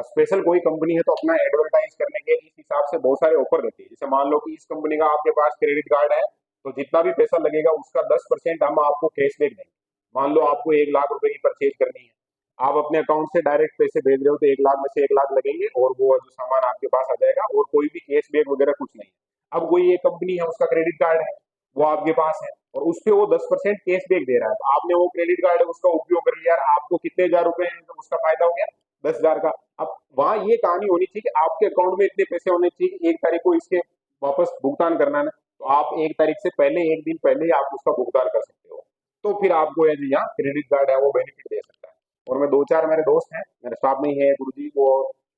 स्पेशल कोई कंपनी है, तो अपना एडवर्टाइज करने के इस हिसाब से बहुत सारे ऑफर रहते हैं। जैसे मान लो कि इस कंपनी का आपके पास क्रेडिट कार्ड है, तो जितना भी पैसा लगेगा उसका 10% हम आपको कैशबैक देंगे। मान लो आपको 1 लाख रुपए की परचेज करनी है, आप अपने अकाउंट से डायरेक्ट पैसे भेज रहे हो, तो 1 लाख में से 1 लाख लगेंगे और वो जो सामान आपके पास आ जाएगा, और कोई भी कैशबैक वगैरह कुछ नहीं है। अब कोई एक कंपनी है उसका क्रेडिट कार्ड है, वो आपके पास है और उस पे वो 10% कैशबैक दे रहा है, तो आपने वो क्रेडिट कार्ड है उसका उपयोग कर लिया, आपको कितने हजार रुपए हैं तो उसका फायदा हो गया 10,000 का। अब वहां ये कहानी होनी चाहिए कि आपके अकाउंट में इतने पैसे होने चाहिए कि 1 तारीख को इसके वापस भुगतान करना है ना, तो आप 1 तारीख से पहले 1 दिन पहले ही आप उसका भुगतान कर सकते हो, तो फिर आपको ये जो यहाँ क्रेडिट कार्ड है वो बेनिफिट दे सकता है। और मैं 2-4 मेरे दोस्त हैं मेरे स्टाफ में ही है गुरु जी, वो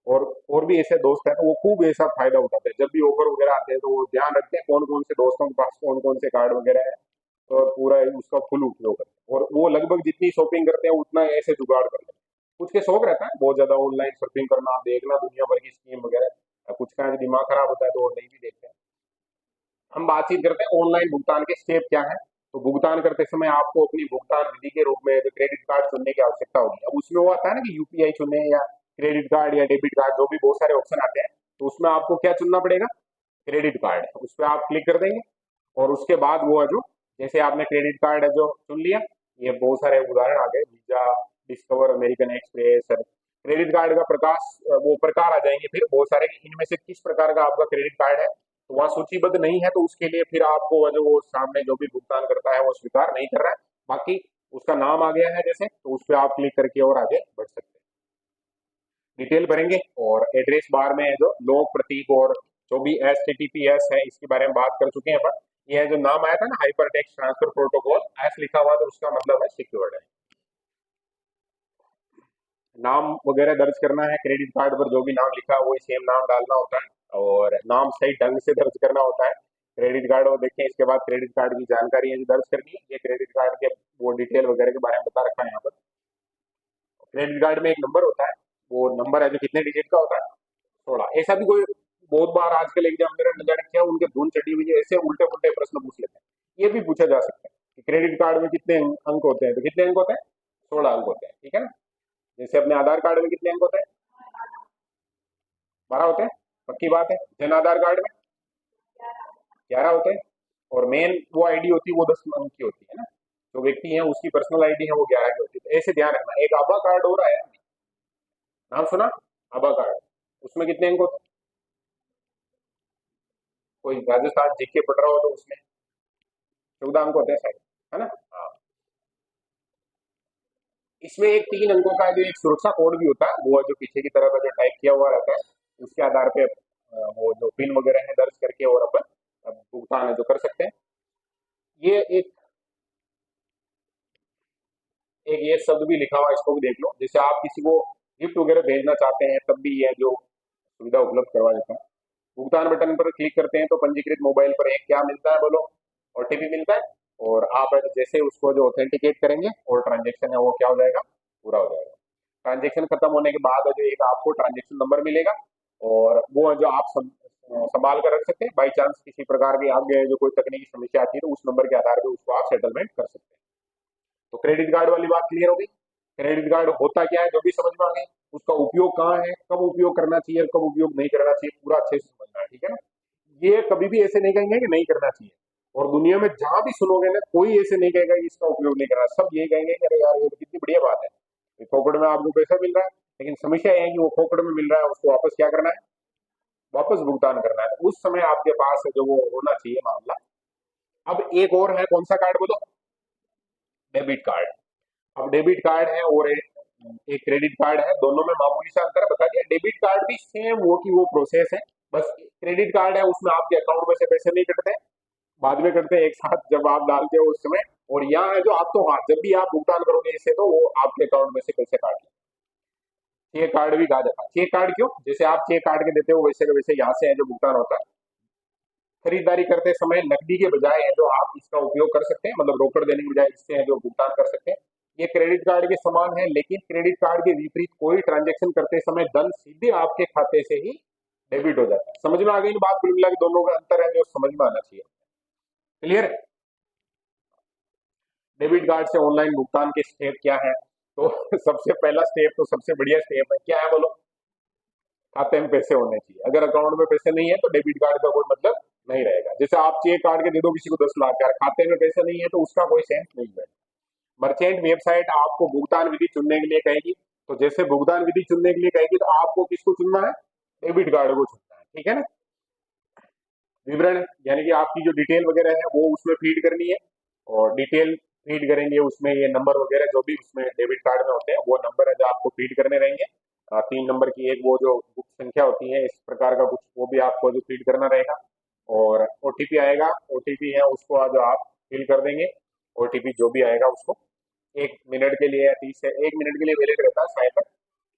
और भी ऐसे दोस्त हैं तो वो खूब ऐसा फायदा उठाते हैं, जब भी ऑफर वगैरह आते हैं तो वो ध्यान रखते हैं कौन कौन से दोस्तों के पास कौन कौन से कार्ड वगैरह है, और पूरा उसका फुल उपयोग करते हैं। और वो लगभग जितनी शॉपिंग करते हैं उतना ऐसे जुगाड़ कर लेते हैं। कुछ के शौक रहता है बहुत ज्यादा ऑनलाइन शॉपिंग करना, देखना दुनिया भर की स्कीम वगैरह, कुछ का दिमाग खराब होता है तो वो नहीं भी देखते हैं। हम बातचीत करते हैं ऑनलाइन भुगतान के स्टेप क्या है। तो भुगतान करते समय आपको अपनी भुगतान विधि के रूप में जो क्रेडिट कार्ड चुनने की आवश्यकता होगी। अब उसमें वो आता है ना कि यूपीआई चुने या क्रेडिट कार्ड या डेबिट कार्ड, जो भी बहुत सारे ऑप्शन आते हैं, तो उसमें आपको क्या चुनना पड़ेगा? Credit card. उस पर आप क्लिक कर देंगे और उसके बाद वो है जो, जैसे आपने क्रेडिट कार्ड है जो चुन लिया, ये बहुत सारे उदाहरण आ गए, visa, discover, American express, credit card का प्रकाश, वो प्रकार आ जाएंगे फिर बहुत सारे, इनमें से किस प्रकार का आपका क्रेडिट कार्ड है। तो वहाँ सूचीबद्ध नहीं है तो उसके लिए फिर आपको जो वो सामने जो भी भुगतान करता है वो स्वीकार नहीं कर रहा है, बाकी उसका नाम आ गया है जैसे, तो उस पर आप क्लिक करके और आगे बढ़ सकते हैं। डिटेल भरेंगे और एड्रेस बार में है जो लोग प्रतीक और जो भी HTTPS है इसके बारे में बात कर चुके हैं अपन। ये जो नाम आया था ना hyper text transfer protocol, S लिखा हुआ तो उसका मतलब है सिक्योर्ड है। नाम वगैरह दर्ज करना है, क्रेडिट कार्ड पर जो भी नाम लिखा है वही सेम नाम डालना होता है और नाम सही ढंग से दर्ज करना होता है। क्रेडिट कार्ड वो देखें, इसके बाद क्रेडिट कार्ड की जानकारी है जो दर्ज करनी है, ये क्रेडिट कार्ड के वो डिटेल वगैरह के बारे में बता रखा है यहाँ पर। क्रेडिट कार्ड में एक नंबर होता है, वो नंबर है जो कितने डिजिट का होता है? 16। ऐसा भी कोई बहुत बार आजकल एग्जाम में न जाने क्या उनके धुन चढ़ी हुई है, ऐसे उल्टे पुल्टे प्रश्न पूछ लेते हैं। ये भी पूछा जा सकता है कि क्रेडिट कार्ड में कितने अंक होते हैं, तो कितने अंक होते हैं? 16 अंक होते हैं, ठीक है ना। जैसे अपने आधार कार्ड में कितने अंक होते हैं? 12 होते हैं, पक्की बात है। जन आधार कार्ड में 11 होते हैं, और मेन वो आईडी होती है वो 10 अंक की होती है ना, जो व्यक्ति है उसकी पर्सनल आईडी है वो 11 की होती है। तो ऐसे ध्यान रखना। एक आभा कार्ड हो रहा है, नाम सुना? आभा कार्ड, उसमें कितने अंक होते हैं? कोई राजस्थान जीके पढ़ रहा हो तो उसमें 14 अंक होते हैं शायद, है ना। हाँ, इसमें एक 3 अंकों का जो एक सुरक्षा कोड भी होता है, वो जो पीछे की तरफ जो टाइप किया हुआ रहता है, उसके आधार पे वो जो पिन वगैरह है दर्ज करके और अपन भुगतान है जो कर सकते हैं। ये एक ये शब्द भी लिखा हुआ है, इसको भी देख लो। जैसे आप किसी को गिफ्ट वगैरह भेजना चाहते हैं तब भी ये जो सुविधा उपलब्ध करवा देता है। भुगतान बटन पर क्लिक करते हैं तो पंजीकृत मोबाइल पर एक क्या मिलता है बोलो? OTP मिलता है। और आप जैसे उसको जो ऑथेंटिकेट करेंगे और ट्रांजेक्शन है वो क्या हो जाएगा? पूरा हो जाएगा। ट्रांजेक्शन खत्म होने के बाद जो एक आपको ट्रांजेक्शन नंबर मिलेगा, और वो जो आप संभाल कर रख सकते हैं, बाई चांस किसी प्रकार की आगे जो कोई तकनीकी समस्या आती है तो उस नंबर के आधार पर उसको आप सेटलमेंट कर सकते हैं। तो क्रेडिट कार्ड वाली बात क्लियर हो गई। क्रेडिट कार्ड होता क्या है जो भी समझ में आ गई, उसका उपयोग कहाँ है, कब उपयोग करना चाहिए, कब उपयोग नहीं करना चाहिए, पूरा अच्छे से समझना है, ठीक है ना। ये कभी भी ऐसे नहीं कहेंगे कि नहीं करना चाहिए, और दुनिया में जहां भी सुनोगे ना कोई ऐसे नहीं कहेगा कि इसका उपयोग नहीं करना, सब ये कहेंगे कि अरे यार ये तो कितनी बढ़िया बात है, ये फोकट में आपको पैसा मिल रहा है। लेकिन समस्या यह है कि वो फोकट में मिल रहा है, उसको वापस क्या करना है? वापस भुगतान करना है। तो उस समय आपके पास जो वो होना चाहिए मामला। अब एक और है, कौन सा कार्ड बोलो? Debit card. अब डेबिट कार्ड है और एक क्रेडिट कार्ड है, दोनों में मामूली सा अंतर है, बता दिया। डेबिट कार्ड भी सेम वो की वो प्रोसेस है, बस क्रेडिट कार्ड है उसमें आपके अकाउंट में से पैसे नहीं कटते, बाद में कटते हैं एक साथ जब आप डालते हो उस समय। और यहाँ है जो आप तो हाँ, जब भी आप भुगतान करोगे इससे तो वो आपके अकाउंट में से पैसे काट लें। चेक कार्ड भी कहा जाता है। चेक कार्ड क्यों? जैसे आप चेक काट के देते हो वैसे का वैसे यहाँ से है जो भुगतान होता है। खरीदारी करते समय नकदी के बजाय है जो आप इसका उपयोग कर सकते हैं, मतलब रोकड़ देने के बजाय इससे है जो भुगतान कर सकते हैं। ये क्रेडिट कार्ड के समान है, लेकिन क्रेडिट कार्ड के विपरीत कोई ट्रांजेक्शन करते समय धन सीधे आपके खाते से ही डेबिट हो जाता है। समझ में आ गई बात? कुल मिला के दोनों का अंतर है जो समझ में आना चाहिए। क्लियर है? डेबिट कार्ड से ऑनलाइन भुगतान के स्टेप क्या है? तो सबसे पहला स्टेप तो सबसे बढ़िया स्टेप है, क्या है बोलो? खाते में पैसे होने चाहिए। अगर अकाउंट में पैसे नहीं है तो डेबिट कार्ड का कोई मतलब नहीं रहेगा। जैसे आप चेक काट के दे दो किसी को 10 लाख, यार खाते में पैसे नहीं है तो उसका कोई सेंस नहीं है। मर्चेंट वेबसाइट आपको भुगतान विधि चुनने के लिए कहेगी, तो जैसे भुगतान विधि चुनने के लिए कहेगी तो आपको किसको चुनना है? डेबिट कार्ड को चुनना है, ठीक है ना। विवरण यानी कि आपकी जो डिटेल वगैरह है वो उसमें फीड करनी है, और डिटेल फीड करेंगे उसमें ये नंबर वगैरह जो भी उसमें डेबिट कार्ड में होते हैं वो नंबर है जो आपको फीड करने रहेंगे। 3 नंबर की एक वो जो गुप्त संख्या होती है इस प्रकार का कुछ, वो भी आपको जो फीड करना रहेगा। और OTP आएगा, OTP है उसको जो आप फिल कर देंगे। OTP जो भी आएगा उसको 1 मिनट के लिए या 30 से 1 मिनट के लिए वैलिड रहता है शायद तक।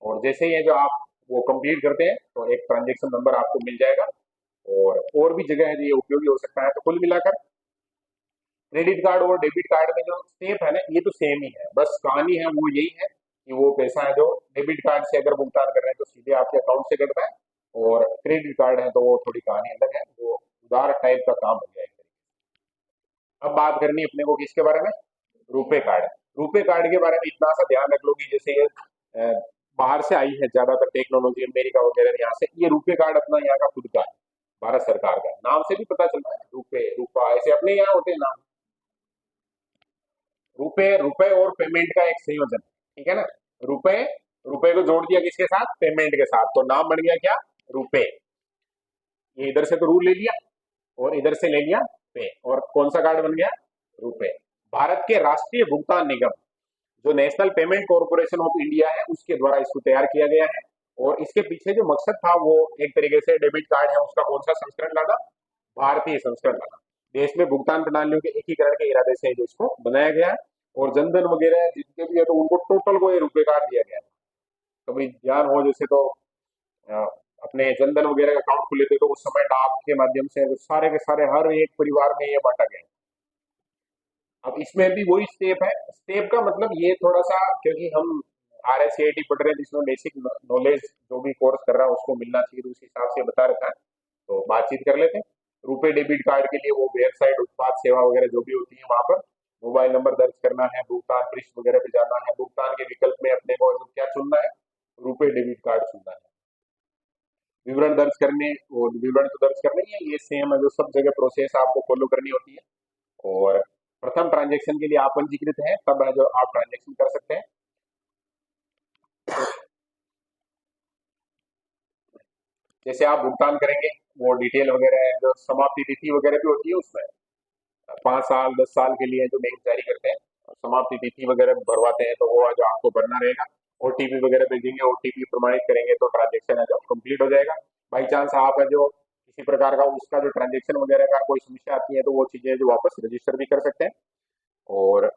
और जैसे ही है जो आप वो कंप्लीट करते हैं तो एक ट्रांजेक्शन नंबर आपको मिल जाएगा। और भी जगह है जो ये उपयोगी हो सकता है। तो कुल मिलाकर क्रेडिट कार्ड और डेबिट कार्ड में जो स्टेप है ना, ये तो सेम ही है, बस कहानी है वो यही है कि वो पैसा है जो डेबिट कार्ड से अगर भुगतान कर रहे हैं तो सीधे आपके अकाउंट से कट रहा है, और क्रेडिट कार्ड है तो वो थोड़ी कहानी अलग है, वो उधार टाइप का काम हो गया है। अब बात करनी है अपने को किसके बारे में, रुपे कार्ड। रुपे कार्ड के बारे में इतना सा ध्यान रख लो कि जैसे ये बाहर से आई है ज्यादातर टेक्नोलॉजी, अमेरिका वगैरह यहाँ से, ये रुपे कार्ड अपना यहाँ का खुद का है, भारत सरकार का है। नाम से भी पता चलता है, रुपे रूपा ऐसे अपने यहाँ होते हैं नाम। रुपए रुपए और पेमेंट का एक संयोजन, ठीक है ना। रुपए, रुपए को जोड़ दिया किसके साथ, पेमेंट के साथ, तो नाम बन गया क्या, रुपए। ये इधर से तो रू ले लिया और इधर से ले लिया पे, और कौन सा कार्ड बन गया, रुपए। भारत के राष्ट्रीय भुगतान निगम जो national payment corporation of India है उसके द्वारा इसको तैयार किया गया है। और इसके पीछे जो मकसद था वो एक तरीके से डेबिट कार्ड है उसका कौन सा संस्करण लाना, भारतीय संस्करण लाना। देश में भुगतान प्रणालियों के एकीकरण के इरादे से जो इसको बनाया गया है। और जनधन वगैरह जितने भी है तो उनको टोटल को ये रुपए कार्ड दिया गया है। कभी ध्यान हो जैसे तो अ, अपने जनधन वगैरह का अकाउंट खुले थे तो उस समय डाक के माध्यम से वो सारे के सारे हर एक परिवार में ये बांटा गया है। अब इसमें भी वही स्टेप है, स्टेप का मतलब ये थोड़ा सा, क्योंकि हम RSCIT पढ़ रहे हैं जिसमें बेसिक नॉलेज जो भी कोर्स कर रहा है उसको मिलना चाहिए, तो उस हिसाब से बता रखा है, तो बातचीत कर लेते हैं। रुपए डेबिट कार्ड के लिए वो वेबसाइट उत्पाद सेवा वगैरह जो भी होती है वहां पर मोबाइल नंबर दर्ज करना है, भुगतान पृष्ठ वगैरह पे जाना है, भुगतान के विकल्प में अपने को क्या चुनना है, रुपए डेबिट कार्ड चुनना है। विवरण दर्ज करने, और विवरण तो दर्ज करने ही है, ये सेम है जो सब जगह प्रोसेस आपको फॉलो करनी होती है। और प्रथम ट्रांजेक्शन के लिए आप पंजीकृत हैं तब है जो आप ट्रांजेक्शन कर सकते हैं। जैसे आप भुगतान करेंगे वो डिटेल वगैरह है, जो समाप्ति तिथि वगैरह भी होती है उसमें, 5 साल 10 साल के लिए जो बैंक जारी करते हैं, समाप्ति तिथि वगैरह भरवाते हैं, तो वो जो आपको भरना रहेगा। OTP वगैरह भेजेंगे, OTP प्रमाणित करेंगे तो ट्रांजेक्शन है जो कंप्लीट हो जाएगा। बाई चांस आप है जो किसी प्रकार का उसका जो ट्रांजेक्शन वगैरह का कोई समस्या आती है तो वो चीजें जो वापस रजिस्टर भी कर सकते हैं। और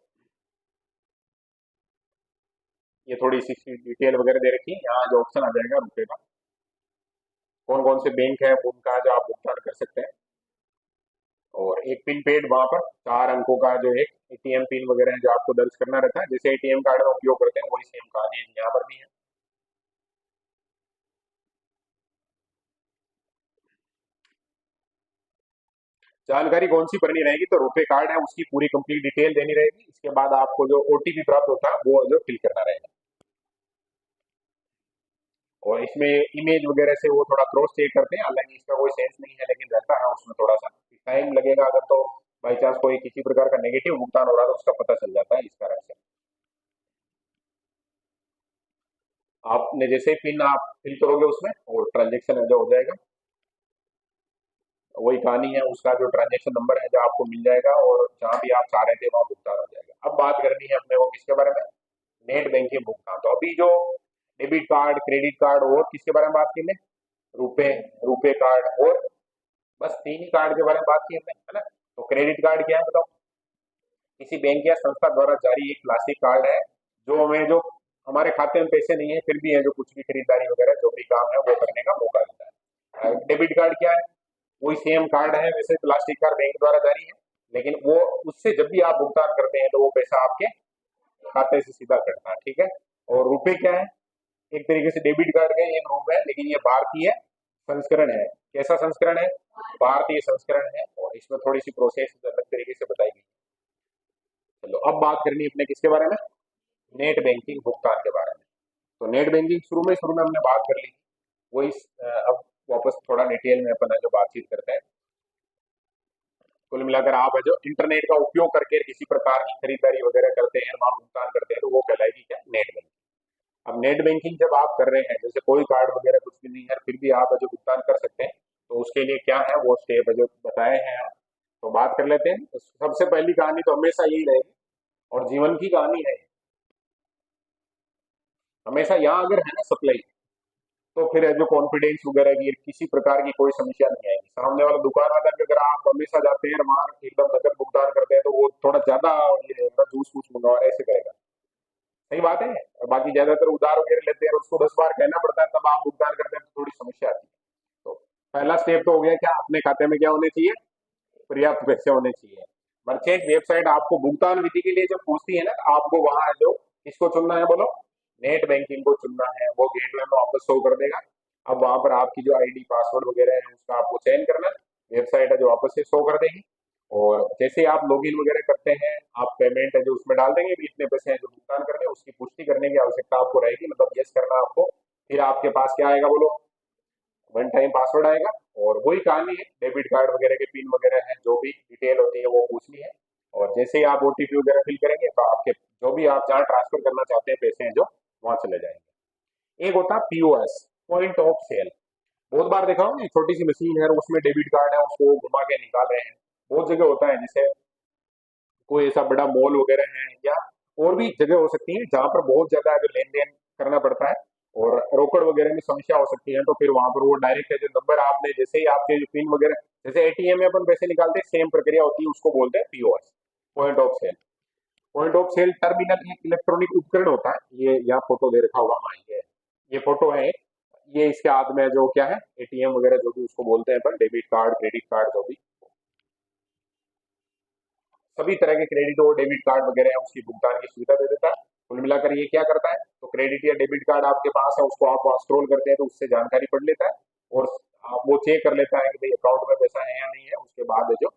ये थोड़ी सी डिटेल वगैरह दे रखी है, यहाँ जो ऑप्शन आ जाएगा रुपए का, कौन कौन से बैंक है उनका जो आप भुगतान कर सकते हैं। और एक पिन पेड वहां पर 4 अंकों का जो एक ATM पिन वगैरह है जो आपको दर्ज करना रहता है, जैसे ATM कार्ड में उपयोग करते हैं वही सेम कहानी यहाँ पर भी है। जानकारी कौन सी भरनी रहेगी, तो रुपए कार्ड है उसकी पूरी कंप्लीट डिटेल देनी रहेगी। इसके बाद आपको जो OTP प्राप्त होता है वो जो फिल करना रहेगा। और इसमें इमेज वगैरह से वो थोड़ा क्रॉस चेक करते हैं, हालांकि इसका कोई सेंस नहीं है लेकिन रहता है उसमें थोड़ा सा टाइम लगेगा, अगर तो बाई चांस कोई किसी प्रकार का नेगेटिव भुगतान हो रहा है तो उसका पता चल जाता है इस कारण से। आपने जैसे पिन आप फिल करोगे उसमें और ट्रांजेक्शन जो हो जाएगा, वही कहानी है, उसका जो ट्रांजेक्शन नंबर है जो आपको मिल जाएगा और जहां भी आप चाह रहे थे वहां भुगतान हो जाएगा। अब बात करनी है अपने को किसके बारे में, नेट बैंकिंग भुगतान। तो अभी जो डेबिट कार्ड क्रेडिट कार्ड और किसके बारे में बात की हमने, रुपए, रुपए कार्ड, और बस 3 ही कार्ड के बारे में बात की हमने, है ना। तो क्रेडिट कार्ड क्या है बताओ, किसी बैंक या संस्था द्वारा जारी एक प्लास्टिक कार्ड है जो हमें जो हमारे खाते में पैसे नहीं है फिर भी है जो कुछ भी खरीदारी वगैरह जो भी काम है वो करने का मौका देता है। डेबिट कार्ड क्या है, वही सेम कार्ड है, वैसे प्लास्टिक कार्ड बैंक द्वारा जारी है, लेकिन वो उससे जब भी आप भुगतान करते हैं तो वो पैसा आपके खाते से सीधा कटता है, ठीक है। और रुपए क्या है, एक तरीके से डेबिट कार्ड का एक रूप है, लेकिन ये भारतीय संस्करण है। कैसा संस्करण है, भारतीय संस्करण है, और इसमें थोड़ी सी प्रोसेस अलग तरीके से बताई गई। चलो अब बात करनी है अपने किसके बारे में, नेट बैंकिंग भुगतान के बारे में। तो नेट बैंकिंग शुरू में हमने बात कर ली, वही अब वापस थोड़ा डिटेल में अपन है जो बातचीत करते हैं। कुल मिलाकर आप है जो इंटरनेट का उपयोग करके किसी प्रकार की खरीदारी वगैरह करते हैं, वहां भुगतान करते हैं, तो वो कहलाएगी क्या, नेट बैंकिंग। अब नेट बैंकिंग जब आप कर रहे हैं, जैसे कोई कार्ड वगैरह कुछ भी नहीं है फिर भी आप है जो भुगतान कर सकते हैं, तो उसके लिए क्या है वो स्टेप है जो बताए हैं आप। तो बात कर लेते हैं। तो सबसे पहली कहानी तो हमेशा यही रहेगी और जीवन की कहानी है, हमेशा यहाँ अगर है ना सप्लाई, तो फिर है जो कॉन्फिडेंस वगैरह की किसी प्रकार की कोई समस्या नहीं आएगी। सामने वाला दुकान वाला भी अगर आप हमेशा जाते हैं वहां एकदम नकद भुगतान करते हैं तो वो थोड़ा ज्यादा ये जूस वूस मंगवा रहे ऐसे करेगा, सही बात है। और बाकी ज्यादातर उधार वगैरह लेते हैं और उसको 10 बार कहना पड़ता है तब आप भुगतान करते हैं, तो थोड़ी समस्या आती है। तो पहला स्टेप तो हो गया, क्या अपने खाते में क्या होने चाहिए, पर्याप्त पैसे होने चाहिए। मर्चेंट वेबसाइट आपको भुगतान विधि के लिए जब पूछती है ना, तो आपको वहां जो किसको चुनना है बोलो, नेट बैंकिंग को चुनना है, वो गेटवे में आपको शो कर देगा। अब वहां पर आपकी जो आईडी पासवर्ड वगैरह है उसका आपको चयन करना है, वेबसाइट है जो वापस से शो कर देगी। और जैसे ही आप लॉगिन वगैरह करते हैं, आप पेमेंट है जो उसमें डाल देंगे भी इतने पैसे हैं जो भुगतान करने हैं, उसकी पुष्टि करने की आवश्यकता आपको रहेगी, मतलब यस करना आपको। फिर आपके पास क्या आएगा बोलो, वन टाइम पासवर्ड आएगा। और वही कहानी है, डेबिट कार्ड वगैरह के पिन वगैरह है, जो भी डिटेल होती है वो पूछनी है। और जैसे ही आप ओटीपी वगैरह फिल करेंगे तो आपके जो भी आप जहाँ ट्रांसफर करना चाहते हैं पैसे हैं जो, वहां चले जाएंगे। एक होता है पीओएस, पॉइंट ऑफ सेल। बहुत बार देखा होगा, छोटी सी मशीन है और उसमें डेबिट कार्ड है, उसको घुमा के निकाल रहे हैं। बहुत जगह होता है, जैसे कोई ऐसा बड़ा मॉल वगैरह है, या और भी जगह हो सकती है जहां पर बहुत ज्यादा अगर लेन देन करना पड़ता है और रोकड़ वगैरह में समस्या हो सकती है, तो फिर वहां पर वो डायरेक्ट है जो नंबर आपने, जैसे ही आपके जो पिन वगैरह, जैसे एटीएम में अपन पैसे निकालते हैं सेम प्रक्रिया होती है, उसको बोलते हैं POS, point of sale. Point of sale terminal एक इलेक्ट्रॉनिक उपकरण होता है, ये यहाँ फोटो दे रखा होगा, हाँ ये फोटो है। ये इसके हाथ में जो क्या है, एटीएम वगैरह जो भी उसको बोलते हैं अपन, डेबिट कार्ड क्रेडिट कार्ड जो भी, सभी तरह के क्रेडिट और डेबिट कार्ड वगैरह है उसकी भुगतान की सुविधा दे देता है। कुल मिलाकर ये क्या करता है, तो क्रेडिट या डेबिट कार्ड आपके पास है, उसको आप स्क्रॉल करते हैं तो उससे जानकारी पढ़ लेता है और वो चेक कर लेता है कि भाई अकाउंट में पैसा है या नहीं है। उसके बाद जो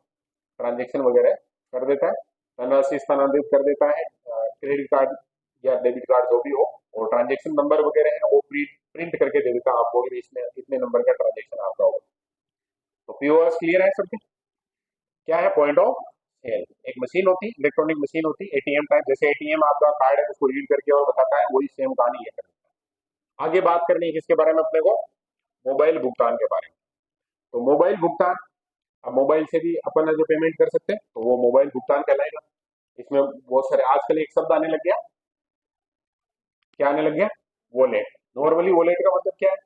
ट्रांजेक्शन वगैरह कर देता है, धनराशि स्थानांतरित कर देता है, क्रेडिट कार्ड या डेबिट कार्ड जो भी हो। और ट्रांजेक्शन नंबर वगैरह है वो प्रिंट प्रिंट करके दे देता है आपको कि इसमें इतने नंबर का ट्रांजेक्शन आपका होगा। तो पीओएस क्लियर है सबके। क्या है पॉइंट ऑफ सेल, एक मशीन होती है, इलेक्ट्रॉनिक मशीन होती है, एटीएम टाइप, जैसे एटीएम आपका कार्ड है उसको रीड करके और बताता है, वही सेम कहानी ये करता है। आगे बात करनी है किसके बारे में अपने को, मोबाइल भुगतान के बारे में। तो मोबाइल भुगतान, अब मोबाइल से भी अपन जो पेमेंट कर सकते हैं तो वो मोबाइल भुगतान कहलाएगा। इसमें बहुत सारे आजकल एक शब्द आने लग गया, क्या आने लग गया, वॉलेट। नॉर्मली वॉलेट का मतलब क्या है,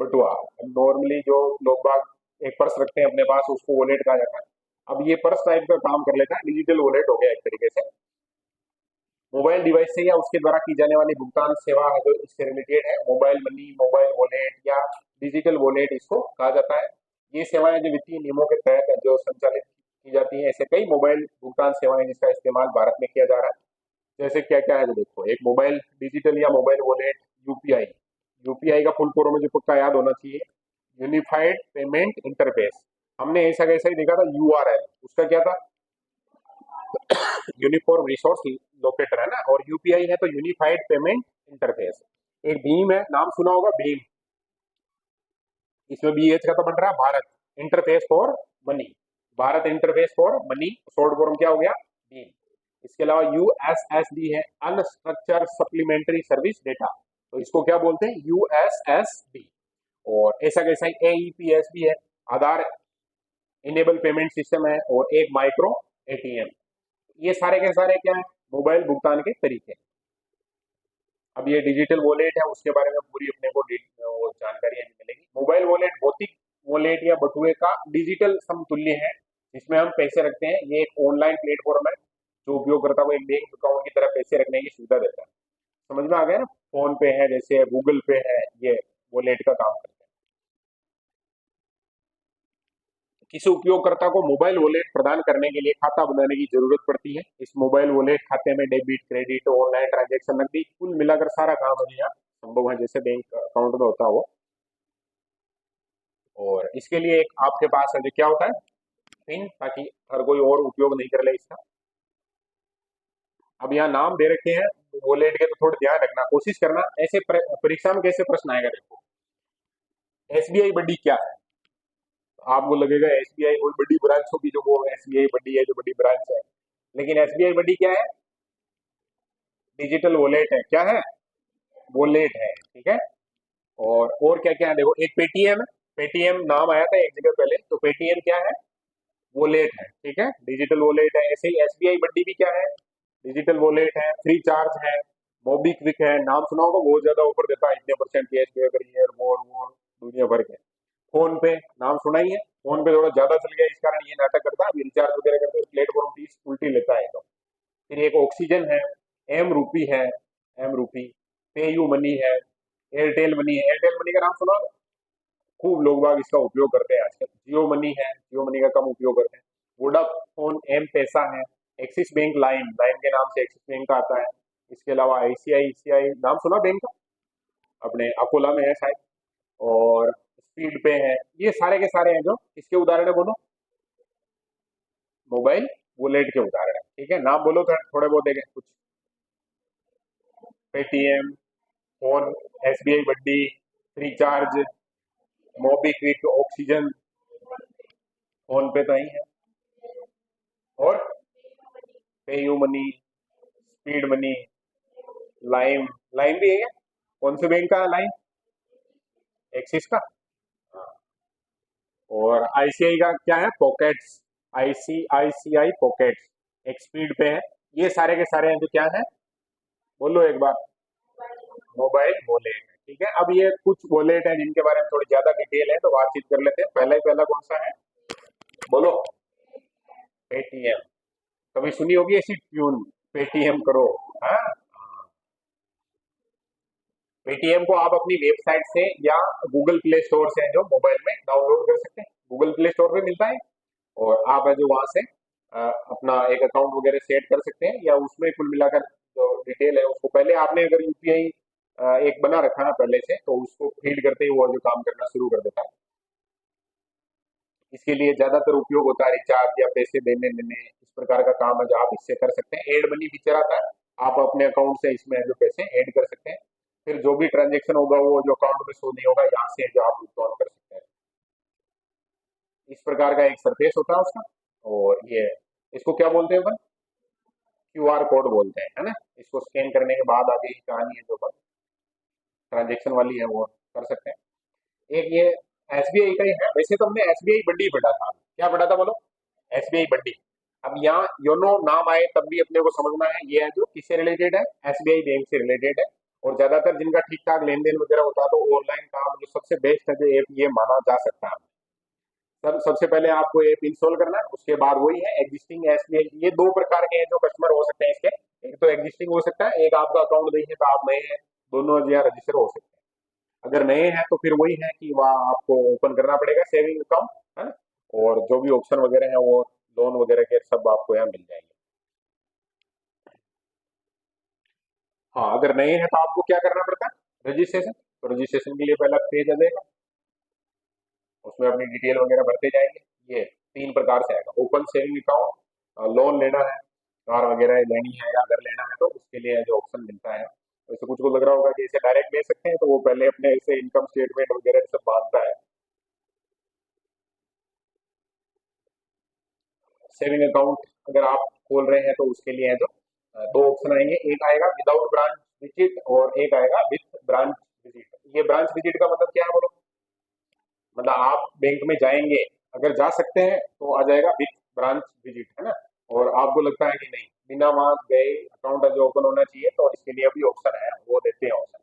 बटुआ। नॉर्मली जो लोग बाग एक पर्स रखते हैं अपने पास उसको वॉलेट कहा जाता है। अब ये पर्स टाइप का काम कर लेता है, डिजिटल वॉलेट हो गया एक तरीके से। मोबाइल डिवाइस से या उसके द्वारा की जाने वाली भुगतान सेवा है जो इससे रिलेटेड है, मोबाइल मनी, मोबाइल वॉलेट या डिजिटल वॉलेट इसको कहा जाता है। ये सेवाएं जो वित्तीय नियमों के तहत जो संचालित की जाती हैं, ऐसे कई मोबाइल भुगतान सेवाएं जिसका इस्तेमाल भारत में किया जा रहा है। जैसे क्या क्या है, जो देखो, एक मोबाइल डिजिटल या मोबाइल वॉलेट, यूपीआई। यूपीआई का फुल फॉर्म मुझे पक्का याद होना चाहिए, यूनिफाइड पेमेंट इंटरफेस। हमने ऐसा कैसा ही देखा था, यूआरएल उसका क्या था, यूनिफॉर्म रिसोर्स लोकेटर है ना, और यूपीआई है तो यूनिफाइड पेमेंट इंटरफेस। एक भीम है, नाम सुना होगा भीम, इसमें बीएच का तो बन रहा है Bharat, interface for money, Bharat interface for money, short form क्या हो गया, भीम। इसके अलावा यूएसएसडी है, अनस्ट्रक्चर सप्लीमेंट्री सर्विस डेटा, तो इसको क्या बोलते हैं, यूएसएसडी। और ऐसा कैसा एईपीएस भी है, आधार इनेबल पेमेंट सिस्टम है, और एक माइक्रो एटीएम। ये सारे के सारे क्या है, मोबाइल भुगतान के तरीके। अब ये डिजिटल वॉलेट है उसके बारे में पूरी अपने को वो जानकारी मिलेगी। मोबाइल वॉलेट भौतिक वॉलेट या बटुए का डिजिटल समतुल्य है, जिसमें हम पैसे रखते हैं। ये एक ऑनलाइन प्लेटफॉर्म है जो उपयोगकर्ता को एक बैंक अकाउंट की तरह पैसे रखने की सुविधा देता है। समझ में आ गया ना, फोन पे है जैसे, गूगल पे है, ये वॉलेट का काम करता है। किसी उपयोगकर्ता को मोबाइल वॉलेट प्रदान करने के लिए खाता बनाने की जरूरत पड़ती है। इस मोबाइल वॉलेट खाते में डेबिट क्रेडिट ऑनलाइन ट्रांजैक्शन नकदी कुल मिलाकर सारा काम है यहाँ संभव है, जैसे बैंक अकाउंट में होता है वो। और इसके लिए एक आपके पास है जो क्या होता है, पिन, ताकि हर कोई और उपयोग नहीं कर ले इसका। अब यहाँ नाम दे रखे हैं वॉलेट के, तो थोड़ा ध्यान रखना, कोशिश करना ऐसे परीक्षा में कैसे प्रश्न आएगा। देखो, एसबीआई बड़ी क्या है, आपको लगेगा एसबीआई कोई बड़ी ब्रांच होगी, जो वो एसबीआई बड़ी है जो बड़ी ब्रांच है, लेकिन एसबीआई बड़ी क्या है, डिजिटल वॉलेट है। क्या है, वॉलेट है, ठीक है। और क्या क्या है, देखो, एक पेटीएम है, पेटीएम नाम आया था एक जगह पहले, तो पेटीएम क्या है, वॉलेट है, ठीक है, डिजिटल वॉलेट है। ऐसे ही एसबीआई बड्डी भी क्या है, डिजिटल वॉलेट है। फ्री चार्ज है, मोबीक्विक है, नाम सुना होगा, बहुत ज्यादा ऑफर देता है, इतने परसेंट कैशबैक, ईयर मोर मोर, दुनिया भर के। फोन पे नाम सुना ही है, फोन पे थोड़ा ज्यादा चल गया इस कारण ये नाटक करता है, अभी रिचार्ज वगैरह करते हैं प्लेटफॉर्म फीस उल्टी लेता है। तो फिर एक ऑक्सीजन है, एम रूपी है, एम रूपी, पे यू मनी है, एयरटेल मनी है। एयरटेल मनी का नाम सुना होगा? खूब लोग बाग इसका उपयोग करते हैं आजकल। जियो मनी है, जियो मनी का कम उपयोग करते हैं। वोडाफोन एम पैसा है। एक्सिस बैंक लाइम, लाइम के नाम से एक्सिस बैंक का आता है। इसके अलावा आईसीआईसीआई, नाम सुना बैंक का? अपने अकोला में है शायद। और स्पीड पे है। ये सारे के सारे हैं जो इसके उदाहरण है, बोलो। मोबाइल वॉलेट के उदाहरण है। ठीक है, नाम बोलो थोड़े बहुत देखें कुछ। पेटीएम, फोन, एसबीआई बड्डी, फ्रीचार्ज, मोबीक्विक, ऑक्सीजन, फोन पे तो ही है। और पे you money, speed money, lime, lime भी है क्या? कौन से बैंक का है लाइम? एक्सिस का। हाँ। और आईसीआई का क्या है? पॉकेट्स, आईसीआईसीआई पॉकेट्स, एक स्पीड पे है। ये सारे के सारे हैं जो क्या है, बोलो एक बार। मोबाइल वॉलेट है। ठीक है, अब ये कुछ वॉलेट है जिनके बारे में थोड़ी ज्यादा डिटेल है, तो बातचीत कर लेते हैं। पहला ही पहला कौन सा है, बोलो। पेटीएम। कभी सुनी होगी ऐसी ट्यून, पेटीएम करो। हाँ। पेटीएम को आप अपनी वेबसाइट से या गूगल प्ले स्टोर से जो मोबाइल में डाउनलोड कर सकते हैं। गूगल प्ले स्टोर पे मिलता है। और आप है जो वहां से अपना एक अकाउंट वगैरह सेट कर सकते हैं, या उसमें कुल मिलाकर जो डिटेल है उसको पहले आपने अगर यूपीआई एक बना रखा है पहले से, तो उसको फीड करते ही वो जो काम करना शुरू कर देता है। इसके लिए ज्यादातर उपयोग होता है रिचार्ज या पैसे देने लेने, इस प्रकार का काम है जो आप इससे कर सकते हैं। एड मनी फीचर आता है, आप अपने अकाउंट से इसमें जो पैसे ऐड कर सकते हैं। फिर जो भी ट्रांजेक्शन होगा वो जो अकाउंट में शो नहीं होगा, यहाँ से जो आप भुगतान कर सकते हैं। इस प्रकार का एक सरफेस होता है उसका। और ये इसको क्या बोलते हैं अपन? क्यूआर कोड बोलते हैं, है ना। इसको स्कैन करने के बाद आगे की कहानी है जो अपन ट्रांजेक्शन वाली है वो कर सकते हैं। एक ये एसबीआई का ही है। वैसे तो हमने एसबीआई बड्डी पढ़ा था। क्या पढ़ा था, बोलो? एसबीआई बड्डी। अब यहाँ योनो नाम आए तब भी अपने को समझना है ये है जो किससे रिलेटेड है, एसबीआई बैंक से रिलेटेड है। और ज्यादातर जिनका ठीक ठाक लेन देन वगैरह होता है, तो ऑनलाइन काम जो सबसे बेस्ट है जो ऐप ये माना जा सकता है। सर सबसे पहले आपको ऐप इंस्टॉल करना है, उसके बाद वही है एग्जिस्टिंग एसबीआई। ये दो प्रकार के हैं जो कस्टमर हो सकते हैं इसके। एक तो एग्जिस्टिंग हो सकता है, एक आपका अकाउंट नहीं है तो आप नए हैं, दोनों यहाँ रजिस्टर हो सकते हैं। अगर नए हैं तो फिर वही है कि वहाँ आपको ओपन करना पड़ेगा सेविंग अकाउंट, है ना। और जो भी ऑप्शन वगैरह है वो लोन वगैरह के सब आपको यहाँ मिल जाएंगे। हाँ, अगर नए हैं तो आपको क्या करना पड़ता है, रजिस्ट्रेशन। तो रजिस्ट्रेशन के लिए पहला पेज आ जाएगा, उसमें अपनी डिटेल वगैरह भरते जाएंगे। ये तीन प्रकार से आएगा, ओपन सेविंग अकाउंट, लोन लेना है, कार वगैरह लेनी है या घर लेना है तो उसके लिए जो ऑप्शन मिलता है। वैसे कुछ को लग रहा होगा कि इसे डायरेक्ट ले सकते हैं, तो वो पहले अपने इसे इनकम स्टेटमेंट वगैरह सब मांगता है। सेविंग अकाउंट अगर आप खोल रहे हैं तो उसके लिए है जो दो ऑप्शन आएंगे, एक आएगा विदाउट ब्रांच विजिट और एक आएगा विथ ब्रांच विजिट। ये ब्रांच विजिट का मतलब क्या है, बोलो? मतलब आप बैंक में जाएंगे, अगर जा सकते हैं तो आ जाएगा विथ ब्रांच विजिट, है ना। और आपको लगता है कि नहीं, बिना वहां गए अकाउंट जो ओपन होना चाहिए, तो इसके लिए भी ऑप्शन है, वो देते हैं ऑप्शन।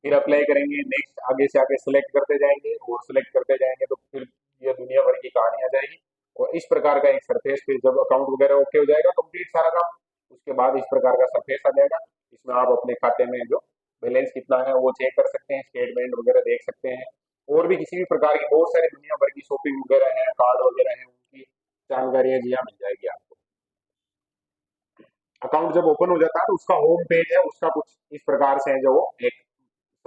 फिर अप्लाई करेंगे, नेक्स्ट आगे से आगे सिलेक्ट करते जाएंगे और सिलेक्ट करते जाएंगे, तो फिर ये दुनिया भर की कहानी आ जाएगी। और इस प्रकार का एक सरफेस, फिर जब अकाउंट वगैरह ओके हो जाएगा कंप्लीट सारा काम, उसके बाद इस प्रकार का सरफेस आ जाएगा। इसमें आप अपने खाते में जो बैलेंस कितना है वो चेक कर सकते हैं, स्टेटमेंट वगैरह देख सकते हैं। और भी किसी भी प्रकार की बहुत सारी दुनिया भर की शॉपिंग वगैरह है, कार्ड वगैरह है, उनकी जानकारियां जी यहाँ मिल जाएगी आपको। अकाउंट जब ओपन हो जाता है तो उसका होम पेज है, उसका कुछ इस प्रकार से है जो वो एक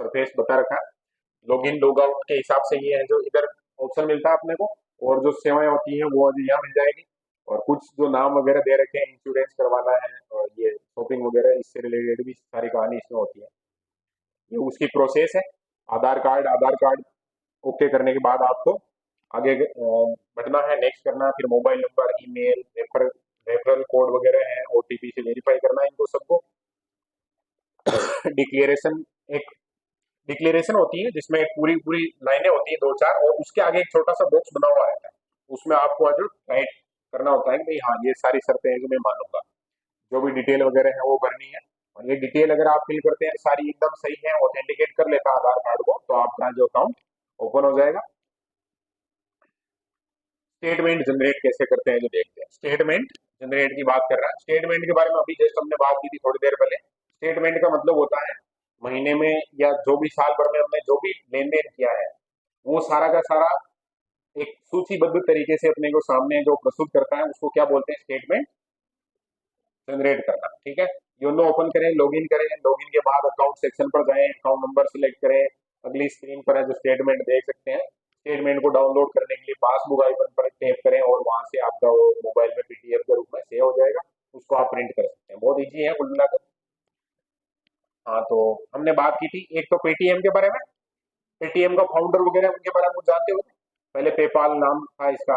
सरफेस बता रखा है। लॉगिन लॉग आउट के हिसाब से ये है जो इधर ऑप्शन मिलता है अपने को। और जो सेवाएं होती हैं वो आज यहाँ मिल जाएगी। और कुछ जो नाम वगैरह दे रखे हैं, इंश्योरेंस करवाना है और ये शॉपिंग वगैरह, इससे रिलेटेड भी सारी कहानी इसमें होती है। ये उसकी प्रोसेस है। आधार कार्ड ओके करने के बाद आपको आगे बढ़ना है, नेक्स्ट करना है। फिर mobile number, email, referral code वगैरह है, ओटीपी से वेरीफाई करना है इनको सबको। डिक्लेरेशन, एक डिक्लेरेशन होती है जिसमें पूरी पूरी लाइनें होती हैं दो चार, और उसके आगे एक छोटा सा बॉक्स बना हुआ रहता है। उसमें आपको आज राइट करना होता है कि भाई हाँ ये सारी शर्तें हैं जो मैं मानूंगा। जो भी डिटेल वगैरह है वो भरनी है। और ये डिटेल अगर आप फिल करते हैं सारी एकदम सही है, ऑथेंटिकेट कर लेता है आधार कार्ड को, तो आपका जो अकाउंट ओपन हो जाएगा। स्टेटमेंट जनरेट कैसे करते हैं जो देखते हैं। स्टेटमेंट जनरेट की बात कर रहा है। स्टेटमेंट के बारे में अभी जस्ट हमने बात की थी थोड़ी देर पहले। स्टेटमेंट का मतलब होता है महीने में या जो भी साल भर में हमने जो भी लेन देन किया है वो सारा का सारा एक सूचीबद्ध तरीके से अपने को सामने जो प्रस्तुत करता है उसको क्या बोलते हैं, स्टेटमेंट जनरेट करना। ठीक है, योनो ओपन करें, लॉगिन करें, लॉगिन के बाद अकाउंट सेक्शन पर जाएं, अकाउंट नंबर सिलेक्ट करें, अगली स्क्रीन पर है जो स्टेटमेंट देख सकते हैं, स्टेटमेंट को डाउनलोड करने के लिए पासबुक आइकन पर टैप करें और वहां से आपका वो मोबाइल में पीडीएफ के रूप में सेव हो जाएगा, उसको आप प्रिंट कर सकते हैं। बहुत इजी है कुल मिलाकर। हाँ, तो हमने बात की थी एक तो पेटीएम के बारे में, पेटीएम का फाउंडर वगैरह उनके बारे में कुछ जानते हो? पहले पेपाल नाम था इसका,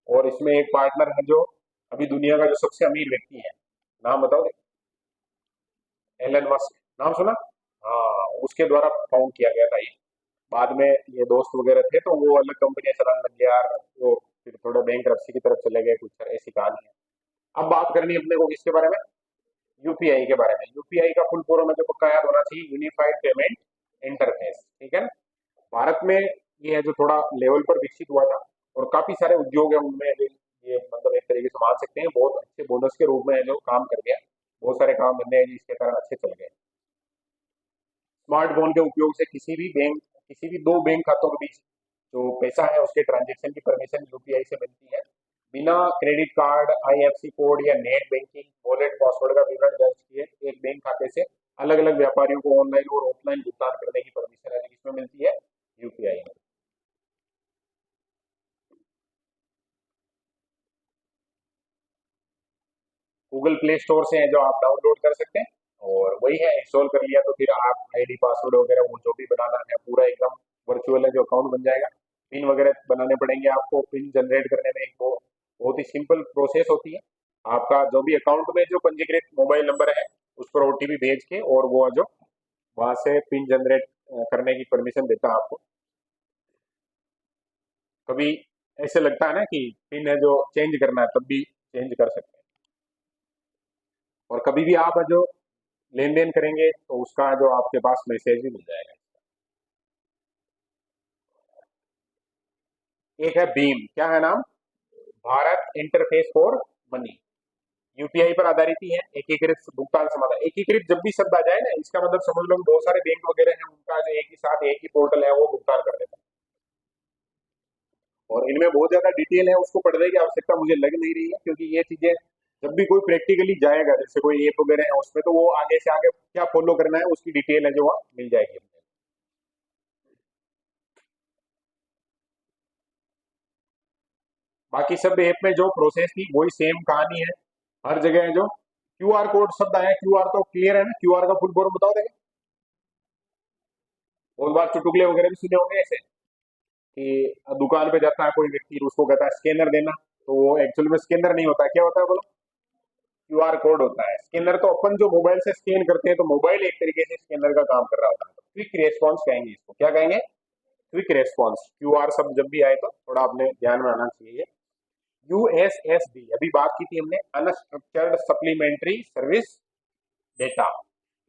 और इसमें एक पार्टनर है जो अभी दुनिया का जो सबसे अमीर व्यक्ति है, नाम बताओ? एलन मस्क, नाम सुना? हाँ, उसके द्वारा फाउंड किया गया था ये। बाद में ये दोस्त वगैरह थे तो वो अलग कंपनियां चलाने लग गया यार, वो फिर थोड़ा बैंक की तरफ चले गए, कुछ ऐसी कहानी है। अब बात करनी है अपने को किसके बारे में? यूपीआई के बारे में। यूपीआई का फुल फॉर्म मुझे पक्का याद होना चाहिए, यूनिफाइड पेमेंट इंटरफेस। ठीक है ना? भारत में ये है जो थोड़ा लेवल पर विकसित हुआ था, और काफी सारे उद्योग है उनमें ये मतलब एक तरीके से मान सकते हैं बहुत अच्छे बोनस के रूप में है जो काम कर गया। बहुत सारे काम धंधे हैं जिसके कारण अच्छे चल गए। स्मार्टफोन के उपयोग से किसी भी दो बैंक खातों के बीच जो पैसा है उसके ट्रांजैक्शन की परमिशन यूपीआई से मिलती है, बिना क्रेडिट कार्ड, आईएफसी कोड या नेट बैंकिंग वॉलेट पासवर्ड का विवरण दर्ज किए एक बैंक खाते से अलग अलग व्यापारियों को ऑनलाइन और ऑफलाइन भुगतान करने की परमिशन है किसमें मिलती है? यूपीआई में। गूगल प्ले स्टोर से है जो आप डाउनलोड कर सकते हैं, और वही है, इंस्टॉल कर लिया तो फिर आप आईडी पासवर्ड वगैरह वो जो भी बनाना है पूरा एकदम वर्चुअल है जो अकाउंट बन जाएगा। पिन वगैरह बनाने पड़ेंगे आपको, पिन जनरेट करने में एक बहुत ही सिंपल प्रोसेस होती है। आपका जो भी अकाउंट में जो पंजीकृत मोबाइल नंबर है उस पर ओटीपी भेज के और वो जो वहां से पिन जनरेट करने की परमिशन देता है आपको। कभी ऐसे लगता है ना कि पिन है जो चेंज करना है तब भी चेंज कर सकते हैं, और कभी भी आप जो लेन देन करेंगे तो उसका जो आपके पास मैसेज भी मिल जाएगा। एक है भीम, क्या है नाम? Bharat interface for money. UPI पर आधारित ही है, एकीकृत भुगतान समाधान। एकीकृत जब भी शब्द आ जाए ना इसका मतलब समझ लो कि बहुत सारे बैंक वगैरह हैं उनका जो एक ही साथ एक ही पोर्टल है वो भुगतान कर देता है, और इनमें बहुत ज्यादा डिटेल है उसको पढ़ने की आवश्यकता मुझे लग नहीं रही है, क्योंकि ये चीजें जब भी कोई प्रैक्टिकली जाएगा जैसे कोई ऐप वगैरह है उसमें तो वो आगे से आगे क्या फॉलो करना है उसकी डिटेल है जो वहाँ मिल जाएगी। बाकी सब ऐप में जो प्रोसेस थी वही सेम कहानी है, हर जगह है जो क्यूआर कोड शब्द आया, क्यूआर तो क्लियर है ना, क्यूआर का फुल फॉर्म बताओ देंगे? बहुत बार चुटकुले वगैरह भी सुने होंगे ऐसे कि दुकान पे जाता है कोई व्यक्ति उसको कहता है स्कैनर देना, तो वो एक्चुअल में स्कैनर नहीं होता है, क्या होता है बोलो? क्यूआर कोड होता है। स्कैनर तो अपन जो मोबाइल से स्कैन करते हैं तो मोबाइल एक तरीके से स्कैनर का काम कर रहा होता है, तो क्विक रेस्पॉन्स कहेंगे इसको, क्या कहेंगे? Quick response. क्यूआर शब्द जब भी आए तो थोड़ा अपने ध्यान में आना चाहिए। यूएसएसडी अभी बात की थी हमने, अनस्ट्रक्चर्ड सप्लीमेंट्री सर्विस डेटा,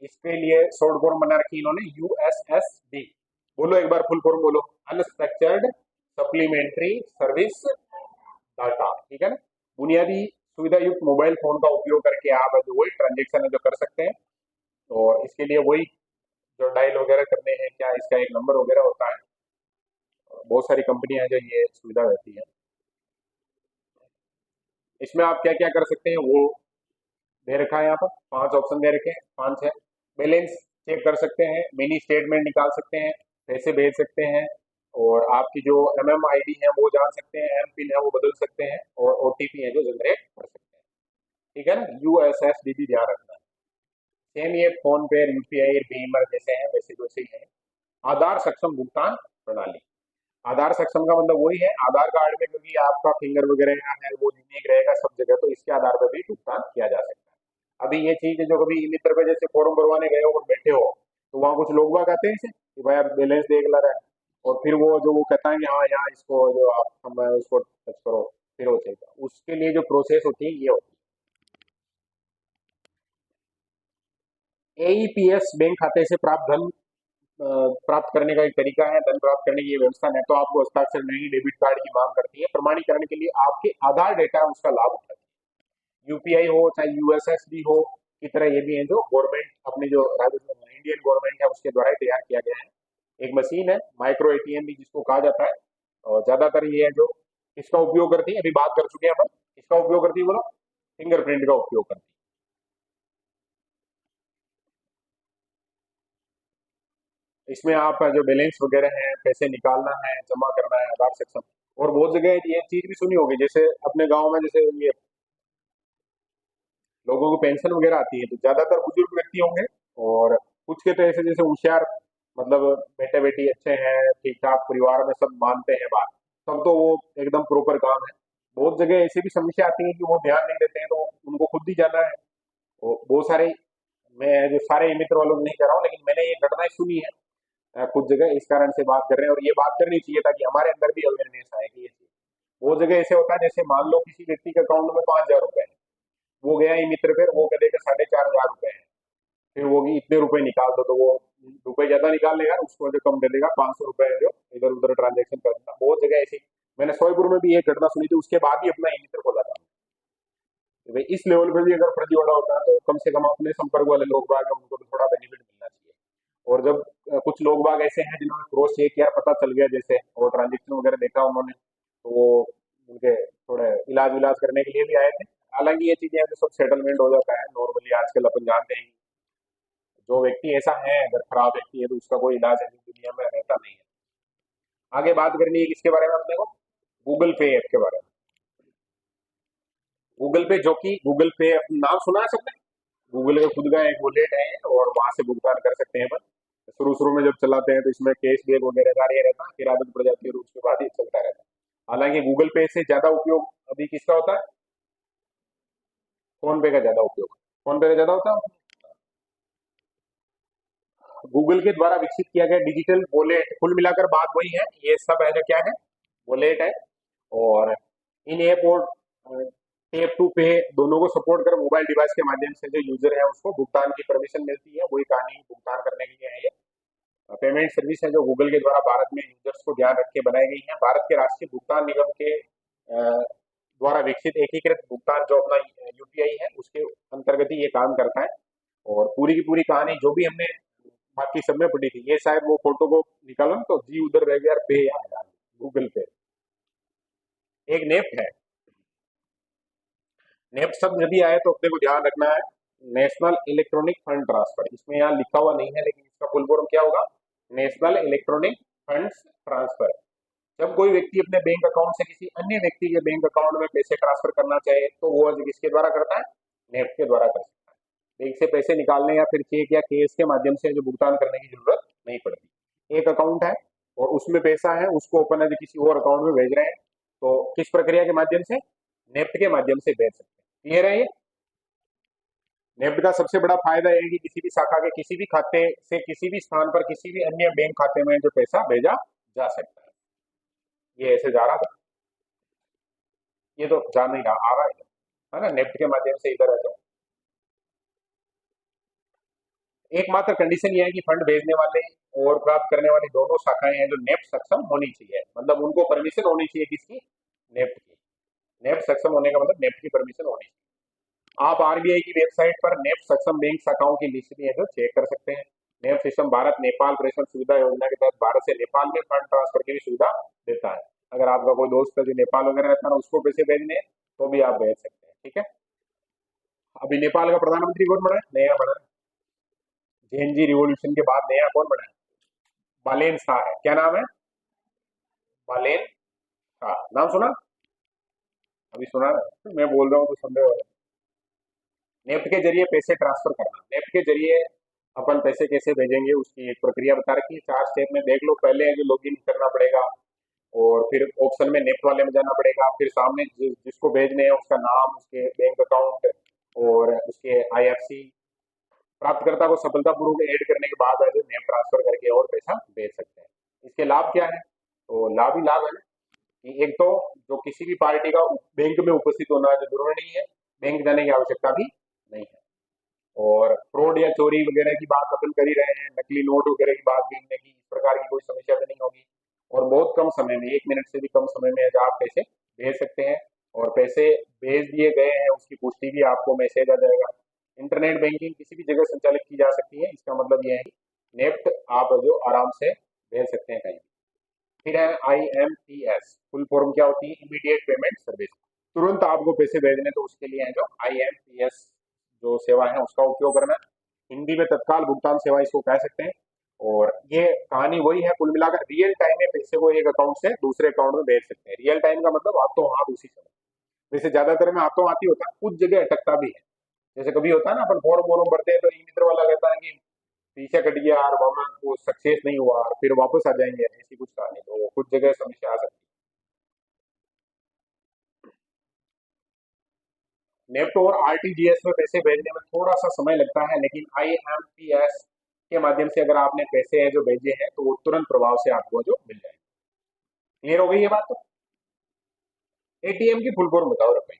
इसके लिए शॉर्ट फॉर्म बना रखी इन्होंने यूएसएसडी। बोलो एक बार फुल फॉर्म बोलो, अनस्ट्रक्चर्ड सप्लीमेंट्री सर्विस डाटा। ठीक है ना? बुनियादी सुविधा युक्त मोबाइल फोन का उपयोग करके आप जो वही ट्रांजेक्शन है जो कर सकते हैं, और इसके लिए वही जो डायल वगैरह करने हैं क्या इसका एक नंबर वगैरह होता है, बहुत सारी कंपनियां हैं जो ये सुविधा देती है। इसमें आप क्या क्या कर सकते हैं वो दे रखा है यहाँ पर, 5 ऑप्शन दे रखे हैं, 5 है। बैलेंस चेक कर सकते हैं, मिनी स्टेटमेंट निकाल सकते हैं, पैसे भेज सकते हैं, और आपकी जो MMID है वो जान सकते हैं, एम पिन है वो बदल सकते हैं, और OTP है जो जनरेट कर सकते हैं। ठीक है ना? USSD ध्यान रखना है। सेम ये फोन पे, यूपीआई, भीम जैसे हैं वैसे वैसे ही है। आधार सक्षम भुगतान प्रणाली। आधार सक्षम का मतलब वही है, आधार कार्ड में क्योंकि आपका फिंगर वगैरह है वो यूनिक रहेगा सब जगह, तो इसके आधार पर भी भुगतान किया जा सकता है। अभी ये चीज है जो कभी ई मित्र पे जैसे फॉर्म भरवाने गए हो और बैठे हो तो वहाँ कुछ लोग बाग आते हैं ऐसे कि भाई आप बैलेंस देख ला रहा है, और फिर वो जो वो कहता है कि हाँ यहाँ इसको जो आप हम उसको टच करो, फिर वो चाहिए, उसके लिए जो प्रोसेस होती है ये होती है। एईपीएस बैंक खाते से प्राप्त धन प्राप्त करने का एक तरीका है, धन प्राप्त करने की ये व्यवस्था न तो आपको हस्ताक्षर नहीं डेबिट कार्ड की मांग करती है, प्रमाणीकरण के लिए आपके आधार डेटा है उसका लाभ उठाती है। यूपीआई हो चाहे यूएसएसडी हो, की तरह ये भी है जो गवर्नमेंट अपनी जो इंडियन गवर्नमेंट है उसके द्वारा ही तैयार किया गया है। एक मशीन है माइक्रो एटीएम भी जिसको कहा जाता है, और ज्यादातर ये है जो इसका उपयोग करती है, अभी बात कर चुके हैं अपन, इसका उपयोग करती है बोलो, फिंगरप्रिंट का उपयोग करती है। इसमें आप जो बैलेंस वगैरह है, पैसे निकालना है, जमा करना है, आधार सक्षम, और बहुत जगह ये चीज भी सुनी होगी, जैसे अपने गांव में जैसे ये लोगों को पेंशन वगैरह आती है, तो ज्यादातर बुजुर्ग व्यक्ति होंगे, और कुछ के तो ऐसे जैसे होशियार, मतलब बेटे बेटी अच्छे हैं, ठीक ठाक परिवार में सब मानते हैं बात, तब तो वो एकदम प्रॉपर काम है। बहुत जगह ऐसी भी समस्या आती है कि वो ध्यान नहीं देते हैं, तो उनको खुद ही जाना है। और बहुत सारे, मैं जो सारे मित्र वालों को नहीं कर रहा हूँ, लेकिन मैंने ये घटनाएं सुनी है कुछ जगह, इस कारण से बात कर रहे हैं, और ये बात करनी चाहिए ताकि हमारे अंदर भी अवेयरनेस आए कि ये चीज। बहुत जगह ऐसे होता है, जैसे मान लो किसी व्यक्ति के अकाउंट में 5,000 रुपए है, वो गया ही मित्र, फिर वो कह देगा 4,500 रुपए है, फिर वो कि इतने रुपए निकाल दो, तो वो रुपए ज्यादा निकाल लेगा, उसको जो कम दे देगा, 500 रुपए है जो इधर उधर ट्रांजेक्शन कर देता। बहुत जगह ऐसी, मैंने सोईपुर में भी एक घटना सुनी थी, उसके बाद ही अपना ई मित्र खोला था कि भाई इस लेवल पे भी अगर फर्जी वाला होता है, तो कम से कम अपने संपर्क वाले लोग बाग हैं, उनको भी थोड़ा बेनिफिट मिलना चाहिए। और जब कुछ लोग बाग ऐसे हैं जिन्होंने क्रॉस चेक किया, पता चल गया जैसे, और ट्रांजेक्शन वगैरह देखा उन्होंने, तो वो उनके थोड़े इलाज विलाज करने के लिए भी आए थे। हालांकि ये चीजें तो सब सेटलमेंट हो जाता है नॉर्मली, आजकल अपन जानते हैं कि जो व्यक्ति ऐसा है, अगर खराब व्यक्ति है, तो उसका कोई इलाज ऐसी दुनिया में रहता नहीं है। आगे बात करनी है किसके बारे में अपने को, गूगल पे ऐप के बारे में। गूगल पे, जो कि गूगल पे नाम सुना है सबने, गूगल का खुद का एक वॉलेट है, और वहां से भुगतान कर सकते हैं अपन। शुरू शुरू में जब चलाते हैं तो इसमें कैश बैक वगैरह कार्य रहता है, फिर आदत पड़ जाती है, और उसके बाद ही चलता रहता है। हालांकि गूगल पे से ज्यादा उपयोग अभी किसका होता है, फोन पे का ज्यादा उपयोग, फोन पे का ज्यादा होता है। गूगल के द्वारा विकसित किया गया डिजिटल वॉलेट, कुल मिलाकर बात वही है, ये सब है जो क्या है, वॉलेट है। और इन ऐप और टैप टू पे दोनों को सपोर्ट कर मोबाइल डिवाइस के माध्यम से जो यूजर है उसको भुगतान की परमिशन मिलती है, वही कहानी भुगतान करने के लिए है ये। पेमेंट सर्विस है जो गूगल के द्वारा भारत में यूजर्स को ध्यान रख के बनाई गई है। भारत के राष्ट्रीय भुगतान निगम के द्वारा विकसित एकीकृत भुगतान जो अपना यूपीआई है, उसके अंतर्गत ही ये काम करता है। और पूरी की पूरी कहानी जो भी हमने बाकी सब में पड़ी थी, ये शायद वो फोटो को निकालो ना, तो जी उधर रह गया, पे यार, गूगल पे। एक नेफ्ट है, नेफ्ट शब्द जब भी आए तो अपने को ध्यान रखना है, नेशनल इलेक्ट्रॉनिक फंड ट्रांसफर, इसमें यहाँ लिखा हुआ नहीं है, लेकिन इसका फुल फॉर्म क्या होगा, नेशनल इलेक्ट्रॉनिक फंड ट्रांसफर। जब कोई व्यक्ति अपने बैंक अकाउंट से किसी अन्य व्यक्ति के बैंक अकाउंट में पैसे ट्रांसफर करना चाहे, तो वो किसके द्वारा करता है, नेफ्ट के द्वारा कर सकता है। बैंक से पैसे निकालने या फिर चेक या कैश के माध्यम से जो भुगतान करने की जरूरत नहीं पड़ती। एक अकाउंट है और उसमें पैसा है, उसको अपन यदि किसी और अकाउंट में भेज रहे हैं, तो किस प्रक्रिया के माध्यम से, नेफ्ट के माध्यम से भेज सकते हैं। क्लियर है ये। नेफ्ट का सबसे बड़ा फायदा यह है कि किसी भी शाखा के किसी भी खाते से किसी भी स्थान पर किसी भी अन्य बैंक खाते में जो पैसा भेजा जा सकता है। ये ऐसे जा रहा था, ये तो जा नहीं रहा, आ रहा है ना, नेफ्ट के माध्यम से इधर है। तो एकमात्र कंडीशन ये है कि फंड भेजने वाले और प्राप्त करने वाली दोनों शाखाएं हैं जो नेफ्ट सक्षम होनी चाहिए, मतलब उनको परमिशन होनी चाहिए किसकी, नेफ्ट की। नेफ्ट सक्षम होने का मतलब नेफ्ट की परमिशन होनी चाहिए। आप आरबीआई की वेबसाइट पर नेफ्ट सक्षम बैंक शाखाओं की लिस्ट भी है जो चेक कर सकते हैं। नेफ्ट सिस्टम भारत नेपाल प्रेषण सुविधा योजना के तहत भारत से नेपाल में फंड ट्रांसफर की भी सुविधा देता है। अगर आपका कोई दोस्त है जो नेपाल वगैरह रहता है ना, उसको पैसे भेजने हैं, तो भी आप भेज सकते हैं, ठीक है। अभी नेपाल का प्रधानमंत्री कौन बना है, नया बना है, जेएनजी रिवॉल्यूशन के बाद नया कौन बना है, बालेन शाह है। क्या नाम है, बालेन शाह, नाम सुना, अभी सुना ना? मैं बोल रहा हूँ तो संदेह हो रहा है। नेफ्ट के जरिए पैसे ट्रांसफर करना, नेफ्ट के जरिए अपन पैसे कैसे भेजेंगे उसकी एक प्रक्रिया बता रखी है, 4 स्टेप में देख लो। पहले है जो लॉगिन करना पड़ेगा, और फिर ऑप्शन में नेफ्ट वाले में जाना पड़ेगा, फिर सामने जिसको भेजने हैं उसका नाम, उसके बैंक अकाउंट और उसके आईएफसी, प्राप्तकर्ता को सफलतापूर्वक ऐड करने के बाद है जो नेफ्ट ट्रांसफर करके और पैसा भेज सकते हैं। इसके लाभ क्या है, तो लाभ ही लाभ है कि एक तो जो किसी भी पार्टी का बैंक में उपस्थित होना जो जरूरी नहीं है, बैंक जाने की आवश्यकता भी नहीं है। और फ्रॉड या चोरी वगैरह की बात अपन कर ही रहे हैं, नकली नोट वगैरह की बात भी हमने की, इस प्रकार की कोई समस्या भी नहीं होगी। और बहुत कम समय में, 1 मिनट से भी कम समय में आप पैसे भेज सकते हैं, और पैसे भेज दिए गए हैं उसकी पुष्टि भी आपको मैसेज आ जाएगा। इंटरनेट बैंकिंग किसी भी जगह संचालित की जा सकती है। इसका मतलब यह है कि नेफ्ट आप जो आराम से भेज सकते हैं कहीं भी। फिर है IMPS, फुल फॉर्म क्या होती है? Immediate payment service. तुरंत आपको पैसे भेजने तो उसके लिए है जो IMPS जो सेवा है उसका उपयोग करना। हिंदी में तत्काल भुगतान सेवा इसको कह सकते हैं। और ये कहानी वही है, कुल मिलाकर रियल टाइम में पैसे को एक अकाउंट से दूसरे अकाउंट में भेज सकते हैं। रियल टाइम का मतलब हाथों हाथ उसी समय। वैसे ज्यादातर में हाथों हाथ ही होता है, कुछ जगह अटकता भी है। जैसे कभी होता है ना, अपन फॉर्म वॉर्म भरते हैं तो ई मित्र वाला कहता है कि पीछे कट गया और वहां वो सक्सेस नहीं हुआ और फिर वापस आ जाएंगे, ऐसी कुछ कहानी तो कुछ जगह समस्या आ सकती है। नेफ्ट और आरटीजीएस में पैसे भेजने में थोड़ा सा समय लगता है, लेकिन IMPS के माध्यम से अगर आपने पैसे हैं जो भेजे हैं तो वो तुरंत प्रभाव से आपको जो मिल जाएंगे। क्लियर हो गई ये बात? तो ATM की फुल फॉर्म बताओ रख।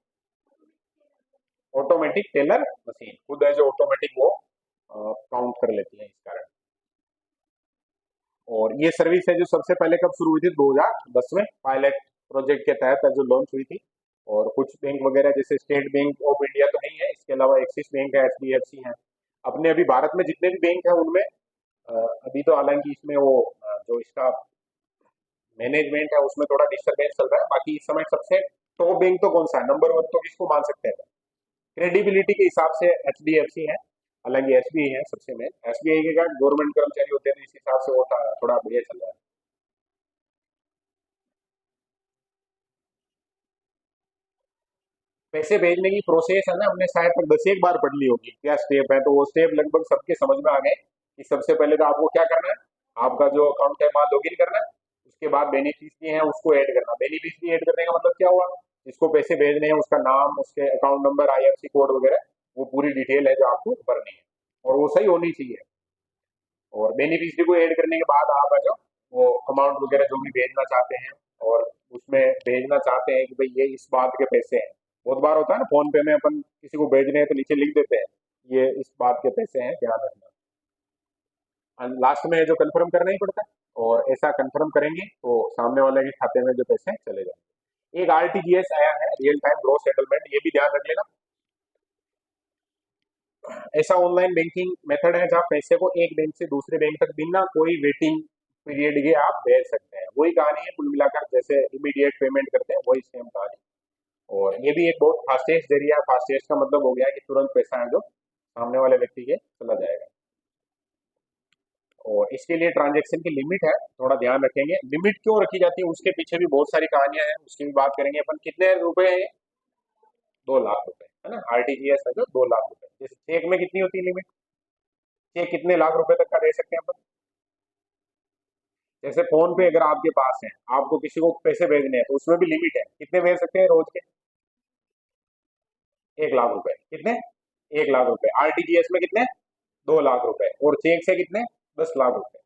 ऑटोमेटिक टेलर मशीन, खुद है जो ऑटोमेटिक वो काउंट कर लेती है इस कारण। और ये सर्विस है जो सबसे पहले कब शुरू हुई थी? 2010 में पायलट प्रोजेक्ट के तहत जो लॉन्च हुई थी। और कुछ बैंक वगैरह जैसे स्टेट बैंक ऑफ इंडिया तो नहीं है, इसके अलावा एक्सिस बैंक है, HDFC है। अपने अभी भारत में जितने भी बैंक है उनमें अभी तो हालांकि इसमें वो जो इसका मैनेजमेंट है उसमें थोड़ा डिस्टर्बेंस चल रहा है। बाकी इस समय सबसे टॉप बैंक तो कौन सा है, नंबर वन तो किसको मान सकते हैं? क्रेडिबिलिटी के हिसाब से HDFC है, हालांकि SBI है सबसे मेन। SBI के क्या गवर्नमेंट कर्मचारी होते हैं तो इस हिसाब से वो थोड़ा बढ़िया चल रहा है। पैसे भेजने की प्रोसेस है ना, हमने शायद तक 10 एक बार पढ़ ली होगी क्या स्टेप है, तो वो स्टेप लगभग सबके समझ में आ गए कि सबसे पहले तो आपको क्या करना है, आपका जो अकाउंट है वहां लॉगिन करना है। उसके बाद बेनिफिशियरी है उसको ऐड करना। बेनिफिशियरी ऐड करने का मतलब क्या हुआ? जिसको पैसे भेजने हैं उसका नाम, उसके अकाउंट नंबर, IFSC कोड वगैरह, वो पूरी डिटेल है जो आपको भरनी है और वो सही होनी चाहिए। और बेनिफिशियरी को ऐड करने के बाद आप आ जाओ, वो अमाउंट वगैरह जो भी भेजना चाहते हैं और उसमें भेजना चाहते हैं कि भाई ये इस बात के पैसे हैं। बहुत बार होता है ना फोन पे में अपन किसी को भेज रहे हैं तो नीचे लिख देते हैं ये इस बात के पैसे हैं, ध्यान रखना। लास्ट में जो कंफर्म करना ही पड़ता है। और ऐसा कंफर्म करेंगे तो सामने वाले के खाते में जो पैसे हैं चले जाएंगे। एक RTGS आया है, रियल टाइम ग्रॉस सेटलमेंट, ये भी ध्यान रख लेना। ऐसा ऑनलाइन बैंकिंग मेथड है जहाँ पैसे को एक बैंक से दूसरे बैंक तक बिना कोई वेटिंग पीरियड के आप भेज सकते हैं। वही कहानी है कुल मिलाकर, जैसे इमीडिएट पेमेंट करते हैं वही सेम कहानी। और ये भी एक बहुत फास्टेस्ट जरिया है। फास्टेस्ट का मतलब हो गया कि तुरंत पैसा है जो सामने वाले व्यक्ति के चला जाएगा। और इसके लिए ट्रांजेक्शन की लिमिट है, थोड़ा ध्यान रखेंगे। लिमिट क्यों रखी जाती है उसके पीछे भी बहुत सारी कहानियां हैं, उसकी भी बात करेंगे अपन। कितने रुपए है? 2 लाख रुपए है ना, RTGS है जो 2 लाख रुपए। जैसे चेक में कितनी होती है लिमिट? चेक कितने लाख रुपए तक का दे सकते हैं अपन? जैसे फोन पे अगर आपके पास है, आपको किसी को पैसे भेजने हैं तो उसमें भी लिमिट है, कितने भेज सकते हैं रोज के? 1 लाख रुपए। कितने? 1 लाख रुपए। RTGS में कितने? 2 लाख रुपए। और चेक से कितने? 10 लाख रुपए।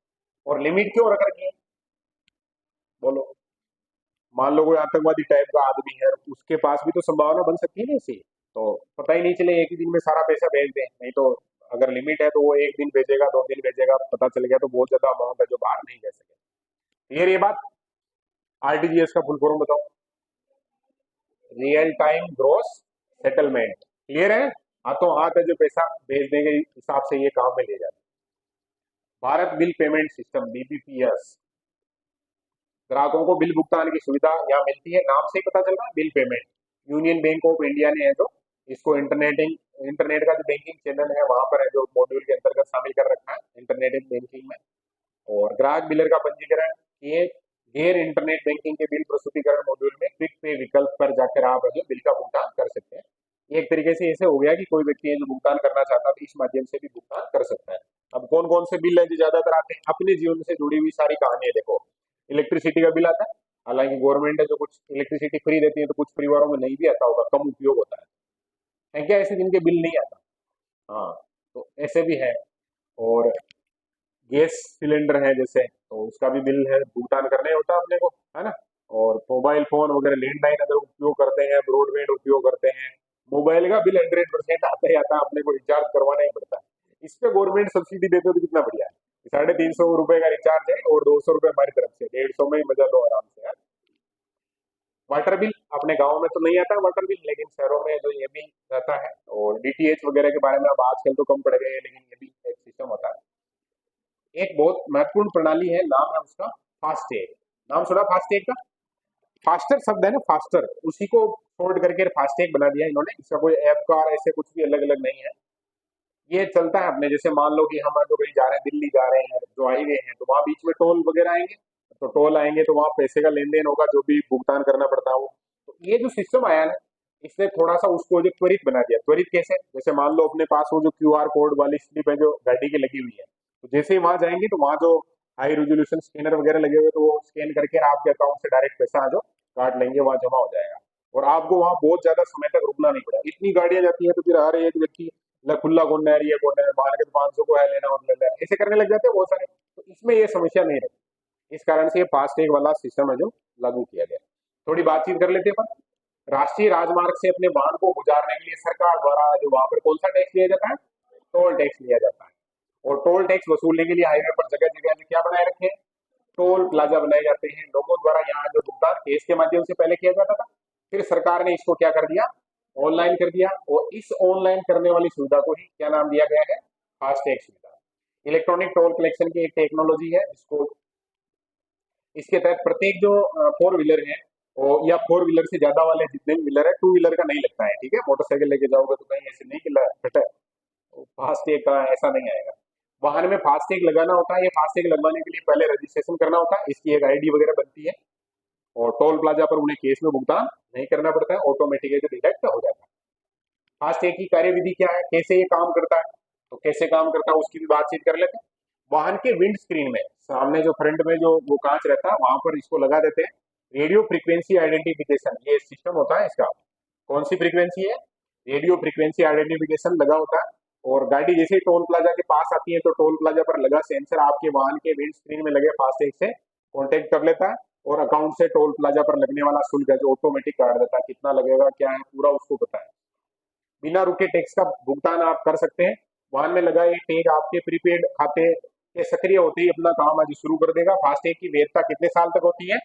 और लिमिट क्यों रख रखी है? बोलो। मान लो कोई आतंकवादी टाइप का आदमी है, उसके पास भी तो संभावना बन सकती है ना ऐसी। तो पता ही नहीं चले एक ही दिन में सारा पैसा भेज दें, नहीं तो अगर लिमिट है तो वो एक दिन भेजेगा, 2 दिन भेजेगा, पता चल गया तो बहुत ज्यादा अमाउंट है जो बाहर नहीं भेज सके। क्लियर ये बात? RTGS का फुल फॉर्म बताओ। Real time gross settlement. Clear है? हाथों हाथ है जो पैसा भेजने के हिसाब से ये काम में ले जाता है। Bharat bill payment system, BBPS, ग्राहकों को बिल भुगतान की सुविधा यहाँ मिलती है। नाम से ही पता चल रहा है bill payment. Union bank of India ने है जो इसको इंटरनेट का जो बैंकिंग चैनल है वहां पर है जो मॉड्यूल के अंतर्गत शामिल कर रखा है इंटरनेट बैंकिंग में। और ग्राहक बिलर का पंजीकरण ये गैर इंटरनेट बैंकिंग के बिल प्रस्तुतिकरण मॉड्यूल में क्विक पे विकल्प पर जाकर आप जो बिल का भुगतान कर सकते हैं। ये एक तरीके से ऐसे हो गया कि कोई व्यक्ति है जो भुगतान करना चाहता है तो इस माध्यम से भी भुगतान कर सकता है। अब कौन कौन से बिल है जो ज्यादातर आते हैं? अपने जीवन से जुड़ी हुई सारी कहानी है। देखो, इलेक्ट्रिसिटी का बिल आता है, हालांकि गवर्नमेंट है जो कुछ इलेक्ट्रिसिटी फ्री देती है तो कुछ परिवारों में नहीं भी आता होगा, कम उपयोग होता है क्या ऐसे जिनके बिल नहीं आता? हाँ, तो ऐसे भी है। और गैस सिलेंडर है जैसे, तो उसका भी बिल है, भुगतान करने होता है अपने को, है ना। और मोबाइल फोन वगैरह, लैंडलाइन अगर उपयोग करते हैं, ब्रॉडबैंड उपयोग करते हैं, मोबाइल का बिल 100% आता ही आता है, अपने को रिचार्ज करवाना ही पड़ता है। इस पे गवर्नमेंट सब्सिडी देते हो तो कितना बढ़िया है। 350 रुपए का रिचार्ज है और 200 रुपए हमारी तरफ से, 150 में ही मजा लो आराम से यार। वाटर बिल अपने गांव में तो नहीं आता है वाटर बिल, लेकिन शहरों में जो ये भी रहता है। और डीटीएच वगैरह के बारे में अब आजकल तो कम पड़ गए हैं, लेकिन ये भी एक सिस्टम होता है। एक बहुत महत्वपूर्ण प्रणाली है, नाम है उसका फास्टैग। नाम सुना फास्टैग का? फास्टर शब्द है ना, फास्टर, उसी को फोल्ड करके फास्टैग बना दिया इन्होंने। इसका कोई ऐप का ऐसे कुछ भी अलग अलग नहीं है। ये चलता है अपने, जैसे मान लो कि हम जो कहीं जा रहे हैं, दिल्ली जा रहे हैं, जो हाईवे है, तो वहां बीच में टोल वगैरह आएंगे। तो टोल आएंगे तो वहां पैसे का लेन देन होगा, जो भी भुगतान करना पड़ता है वो। तो ये जो सिस्टम आया ना, इसने थोड़ा सा उसको जो त्वरित बना दिया। त्वरित कैसे? जैसे मान लो अपने पास वो जो क्यूआर कोड वाली स्लिप है जो गाड़ी की लगी हुई है, तो जैसे ही वहां जाएंगे तो वहां जो हाई रेजोल्यूशन स्कैनर वगैरह लगे हुए, तो वो स्कैन करके आपके अकाउंट से डायरेक्ट पैसा जो काट लेंगे, वहां जमा हो जाएगा। और आपको वहां बहुत ज्यादा समय तक रुकना नहीं पड़ा। इतनी गाड़ियां जाती है तो फिर हर एक व्यक्ति खुला कौन है, ये कौन है, मान के 500 को है लेना और ले लेना, ऐसे करने लग जाते हैं बहुत सारे। तो इसमें ये समस्या नहीं रहती। इस कारण से ये फास्टैग वाला सिस्टम है जो लागू किया गया। थोड़ी बातचीत कर लेते हैं अपन। राष्ट्रीय राजमार्ग से अपने वाहन को गुजारने के लिए सरकार द्वारा जो वहां पर कौन सा टैक्स लिया जाता है? टोल टैक्स लिया जाता है। और टोल टैक्स वसूलने के लिए हाईवे पर जगह जगह क्या बनाए रखे हैं? टोल प्लाजा बनाए जाते हैं। लोगों द्वारा यहाँ जो भुगतान केस के माध्यम से पहले किया जाता था, फिर सरकार ने इसको क्या कर दिया? ऑनलाइन कर दिया। और इस ऑनलाइन करने वाली सुविधा को ही क्या नाम दिया गया है? फास्टैग सुविधा। इलेक्ट्रॉनिक टोल कलेक्शन की एक टेक्नोलॉजी है जिसको, इसके तहत प्रत्येक जो फोर व्हीलर है या फोर व्हीलर से ज्यादा वाले जितने भी व्हीलर है, टू व्हीलर का नहीं लगता है, ठीक है? मोटरसाइकिल लेके जाओगे तो कहीं ऐसे नहीं कि फास्टैग का ऐसा नहीं आएगा। वाहन में फास्टैग लगाना होता है। ये फास्टैग लगवाने के लिए पहले रजिस्ट्रेशन करना होता है, इसकी एक आईडी वगैरह बनती है। और टोल प्लाजा पर उन्हें केस में भुगतान नहीं करना पड़ता है, ऑटोमेटिक डिटेक्ट हो जाता है। फास्टैग की कार्यविधि क्या है, कैसे ये काम करता है? तो कैसे काम करता है उसकी भी बातचीत कर लेते हैं। वाहन के विंड स्क्रीन में सामने जो फ्रंट में जो वो कांच रहता है, वहां पर इसको लगा देते हैं रेडियो फ्रीक्वेंसी आइडेंटिफिकेशन। ये सिस्टम होता है इसका। कौन सी फ्रीक्वेंसी है? रेडियो फ्रीक्वेंसी आइडेंटिफिकेशन लगा होता है। और गाड़ी जैसे ही टोल प्लाजा के पास आती है तो टोल प्लाजा पर लगा सेंसर आपके वाहन के विंड स्क्रीन में लगे फास्टैग से कांटेक्ट कर लेता है। और अकाउंट से टोल प्लाजा पर लगने वाला शुल्क है जो ऑटोमेटिक काट देता है, कितना लगेगा क्या है पूरा उसको पता है। बिना रुके टैक्स का भुगतान आप कर सकते हैं। वाहन में लगा ये टैग आपके प्रीपेड खाते के सक्रिय होते ही अपना काम आज शुरू कर देगा। फास्टैग की वैधता कितने साल तक होती है?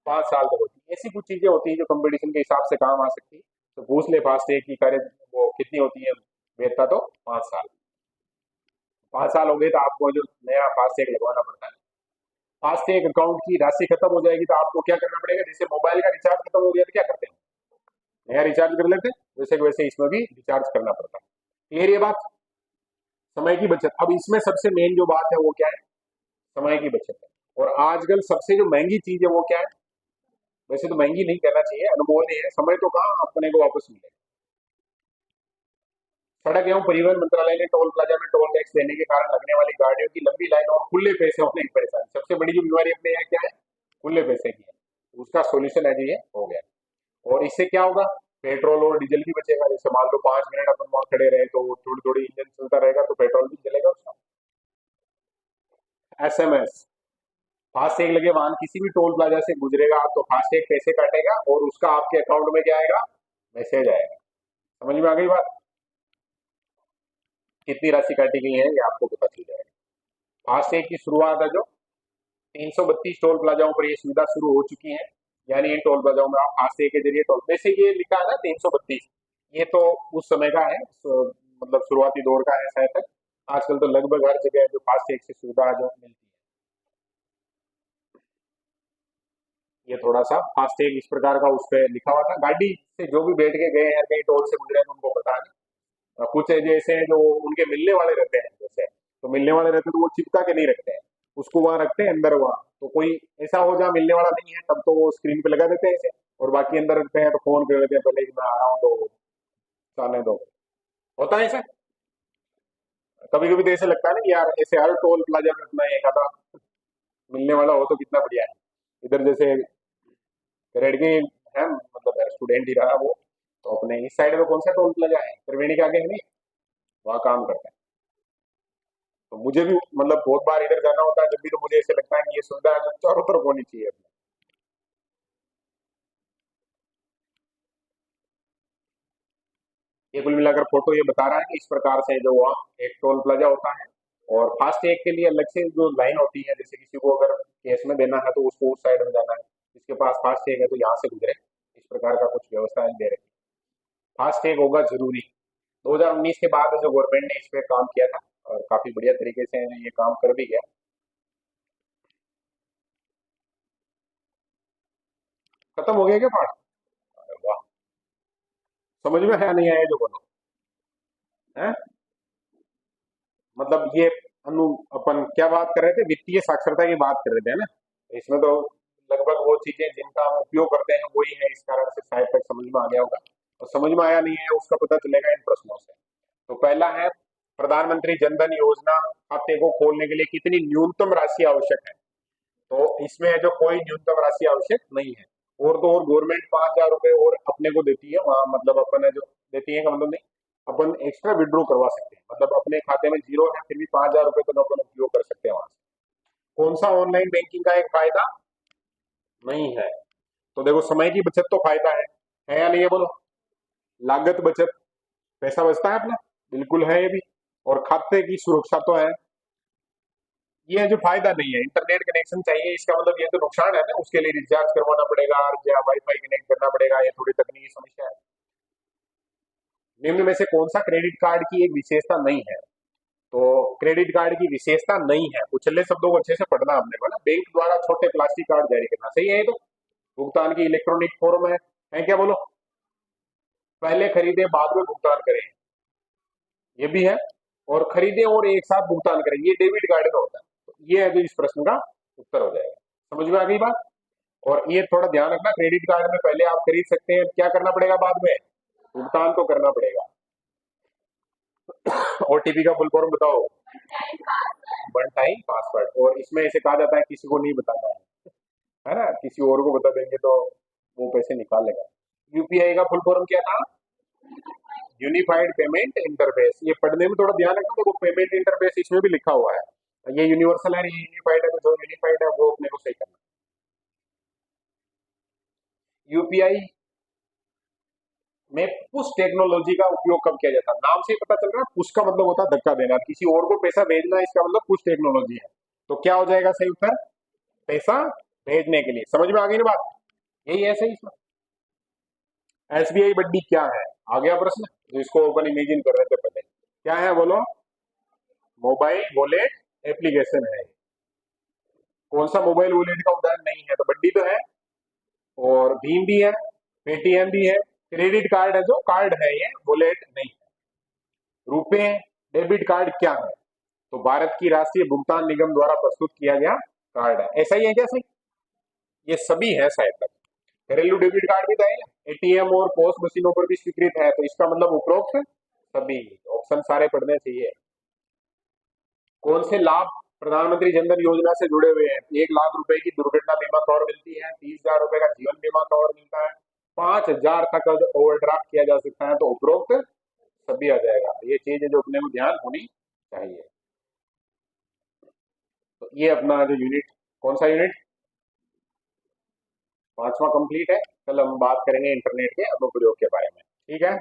5 साल तक होती है। ऐसी कुछ चीजें होती है जो कंपटीशन के हिसाब से काम आ सकती है। तो पूछ ले फास्टैग की कार्य वो कितनी होती है वैधता? तो 5 साल। 5 साल हो गए तो आपको जो नया फास्टैग लगवाना पड़ता है। फास्टैग अकाउंट की राशि खत्म हो जाएगी तो आपको क्या करना पड़ेगा? जैसे मोबाइल का रिचार्ज खत्म हो गया तो क्या करते हैं? नया रिचार्ज कर लेते हैं, वैसे वैसे इसमें भी रिचार्ज करना पड़ता है। क्लियर ये बात? समय की बचत। अब इसमें सबसे मेन जो बात है वो क्या है? समय की बचत है। और आजकल सबसे जो महंगी चीज है वो क्या है? वैसे तो महंगी नहीं कहना चाहिए, अनमोल है। समय तो कहाँ अपने को वापस मिलेगा। सड़क एवं परिवहन मंत्रालय ने टोल प्लाजा में टोल टैक्स देने के कारण लगने वाली गाड़ियों की लंबी लाइन और खुले पैसे होने की परेशानी, सबसे बड़ी जो बीमारी अपने यहाँ क्या है? खुले पैसे की है। उसका सोल्यूशन है जो ये हो गया। और इससे क्या होगा? पेट्रोल और डीजल भी बचेगा। जैसे मान लो 5 मिनट अपन वहां खड़े रहे तो थोड़ी थोड़ी इंजन चलता रहेगा तो पेट्रोल भी चलेगा उसका। एसएमएस। फास्टैग लगे वाहन किसी भी टोल प्लाजा से गुजरेगा तो फास्टैग पैसे काटेगा और उसका आपके अकाउंट में क्या आएगा? मैसेज आएगा। समझ में आ गई बात? कितनी राशि काटी गई है ये आपको पता चल जाएगा। फास्टैग की शुरुआत है जो 332 टोल प्लाजाओं पर ये सुविधा शुरू हो चुकी है। यानी इन टोल प्लाजाओं में आप फास्टैग के जरिए टोल, वैसे ये लिखा है ना 332, ये तो उस समय का है, मतलब शुरुआती दौर का है शायद तक। आजकल तो लगभग हर जगह जो फास्टैग की सुविधा जो मिलती है। ये थोड़ा सा फास्टैग इस प्रकार का उस पर लिखा हुआ था। गाड़ी से जो भी बैठ के गए हैं कहीं टोल से गुजरे हैं उनको पता नहीं। कुछ जैसे जो उनके मिलने वाले रहते हैं, जैसे तो मिलने वाले रहते हैं तो वो चिपका के नहीं रखते हैं, उसको वहां रखते हैं अंदर। वहां तो कोई ऐसा हो जहाँ मिलने वाला नहीं है तब तो वो स्क्रीन पे लगा देते हैं ऐसे, और बाकी अंदर रखते हैं तो फोन कर लेते हैं पहले कि मैं आ रहा हूँ तो चालने दो। होता है ऐसा। कभी कभी तो ऐसे लगता है ना कि यार ऐसे हर टोल प्लाजा में अपना एक आधा मिलने वाला हो तो कितना बढ़िया है। इधर जैसे रेडगी है, मतलब स्टूडेंट ही रहा वो, तो अपने इस साइड में कौन सा टोल प्लाजा है? त्रिवेणी के आगे है नहीं, वहाँ काम करता है। तो मुझे भी मतलब बहुत बार इधर जाना होता है, जब भी तो मुझे ऐसे लगता है कि ये सुविधा है जो चारों तरफ होनी चाहिए। ये कुल मिलाकर फोटो ये बता रहा है कि इस प्रकार से जो वहाँ एक टोल प्लाजा होता है। और फास्टैग के लिए अलग से जो लाइन होती है, जैसे किसी को अगर केस में देना है तो उसको उस साइड में जाना है, जिसके पास फास्टैग है तो यहाँ से गुजरे। इस प्रकार का कुछ व्यवस्था दे रखी। फास्टैग होगा जरूरी। 2019 के बाद जो गवर्नमेंट ने इस पे काम किया था और काफी बढ़िया तरीके से ये काम कर भी गया। खत्म हो गया क्या पाठ? अरे वाह, समझ में है नहीं आया जो बोलो है। मतलब ये अनु अपन क्या बात कर रहे थे, वित्तीय साक्षरता की बात कर रहे थे, है ना। इसमें तो लगभग वो चीजें जिनका हम उपयोग करते हैं वही है, इस कारण से शायद तक समझ में आ गया होगा। और समझ में आया नहीं है उसका पता चलेगा इन प्रश्नों से। तो पहला है, प्रधानमंत्री जन धन योजना खाते को खोलने के लिए कितनी न्यूनतम राशि आवश्यक है? तो इसमें जो कोई न्यूनतम राशि आवश्यक नहीं है। और तो और गवर्नमेंट 5,000 रुपए और अपने को देती है वहां, मतलब अपन जो देती है का मतलब नहीं, अपन एक्स्ट्रा विड्रॉ करवा सकते हैं, मतलब अपने खाते में जीरो है फिर भी 5,000 रुपए तक अपन उपयोग कर सकते हैं वहां से। कौन सा ऑनलाइन बैंकिंग का एक फायदा नहीं है? तो देखो, समय की बचत तो फायदा है या नहीं है बोलो? लागत बचत, पैसा बचता है अपना, बिल्कुल है ये भी। और खाते की सुरक्षा तो है। ये जो फायदा नहीं है, इंटरनेट कनेक्शन चाहिए, इसका मतलब ये तो नुकसान है ना, उसके लिए रिचार्ज करवाना पड़ेगा या वाईफाई कनेक्ट करना पड़ेगा, ये थोड़ी तकनीकी समस्या है। निम्न में से कौन सा क्रेडिट कार्ड की एक विशेषता नहीं है? तो क्रेडिट कार्ड की विशेषता नहीं है, उछले शब्दों को अच्छे से पढ़ना हमने बोला, बैंक द्वारा छोटे प्लास्टिक कार्ड जारी करना, सही है ये तो। भुगतान की इलेक्ट्रॉनिक फॉर्म है क्या बोलो? पहले खरीदे बाद में भुगतान करें, ये भी है। और खरीदे और एक साथ भुगतान करें, ये डेबिट कार्ड का होता है। तो ये है जो इस प्रश्न का उत्तर हो जाएगा। समझ में आ गई बात? और ये थोड़ा ध्यान रखना, क्रेडिट कार्ड में पहले आप खरीद सकते हैं, क्या करना पड़ेगा बाद में? भुगतान तो करना पड़ेगा। ओटीपी का फुल फॉर्म बताओ। One time password. और इसमें ऐसे कहा जाता है किसी को नहीं बताना है ना, किसी और को बता देंगे तो वो पैसे निकाल लेगा। यूपीआई का फुल फॉर्म क्या था? Unified payment interface. ये पढ़ने में थोड़ा ध्यान रखना, देखो पेमेंट इंटरफेस इसमें भी लिखा हुआ है, ये यूनिवर्सल है, ये यूनिफाइड है, तो जो यूनिफाइड है वो अपने को सही करना। यूपीआई में पुश टेक्नोलॉजी का उपयोग कब किया जाता है? नाम से ही पता चल रहा है, पुश का मतलब होता है धक्का देना, किसी और को पैसा भेजना, इसका मतलब पुश टेक्नोलॉजी है। तो क्या हो जाएगा सही उत्तर? पैसा भेजने के लिए। समझ में आ गई ना बात? यही है सही इसमें। एसबीआई बड्डी क्या है? आ गया प्रश्न, जो इसको अपन इमेजिन कर रहे थे पहले। क्या है बोलो? मोबाइल वॉलेट एप्लीकेशन है। कौन सा मोबाइल वॉलेट का उदाहरण नहीं है? तो बड्डी तो है, और भीम भी है, पेटीएम भी है। क्रेडिट कार्ड है जो कार्ड है, ये वॉलेट नहीं है। रुपए डेबिट कार्ड क्या है? तो भारत की राष्ट्रीय भुगतान निगम द्वारा प्रस्तुत किया गया कार्ड है। ऐसा ही है क्या सही? ये सभी है शायद तक। घरेलू डेबिट कार्ड भी तो है, एटीएम और पोस्ट मशीनों पर भी स्वीकृत है, तो इसका मतलब उपरोक्त सभी। ऑप्शन सारे पढ़ने चाहिए। कौन से लाभ प्रधानमंत्री जनधन योजना से जुड़े हुए हैं? 1 लाख रुपए की दुर्घटना बीमा कवर मिलती है, 30,000 रुपए का जीवन बीमा कवर मिलता है, 5,000 तक ओवरड्राफ्ट किया जा सकता है, तो उपरोक्त सभी आ जाएगा। ये चीज है जो अपने को ध्यान होनी चाहिए। तो ये अपना जो यूनिट, कौन सा यूनिट? 5वां कंप्लीट है। कल हम बात करेंगे इंटरनेट के अनुप्रयोग के बारे में, ठीक है।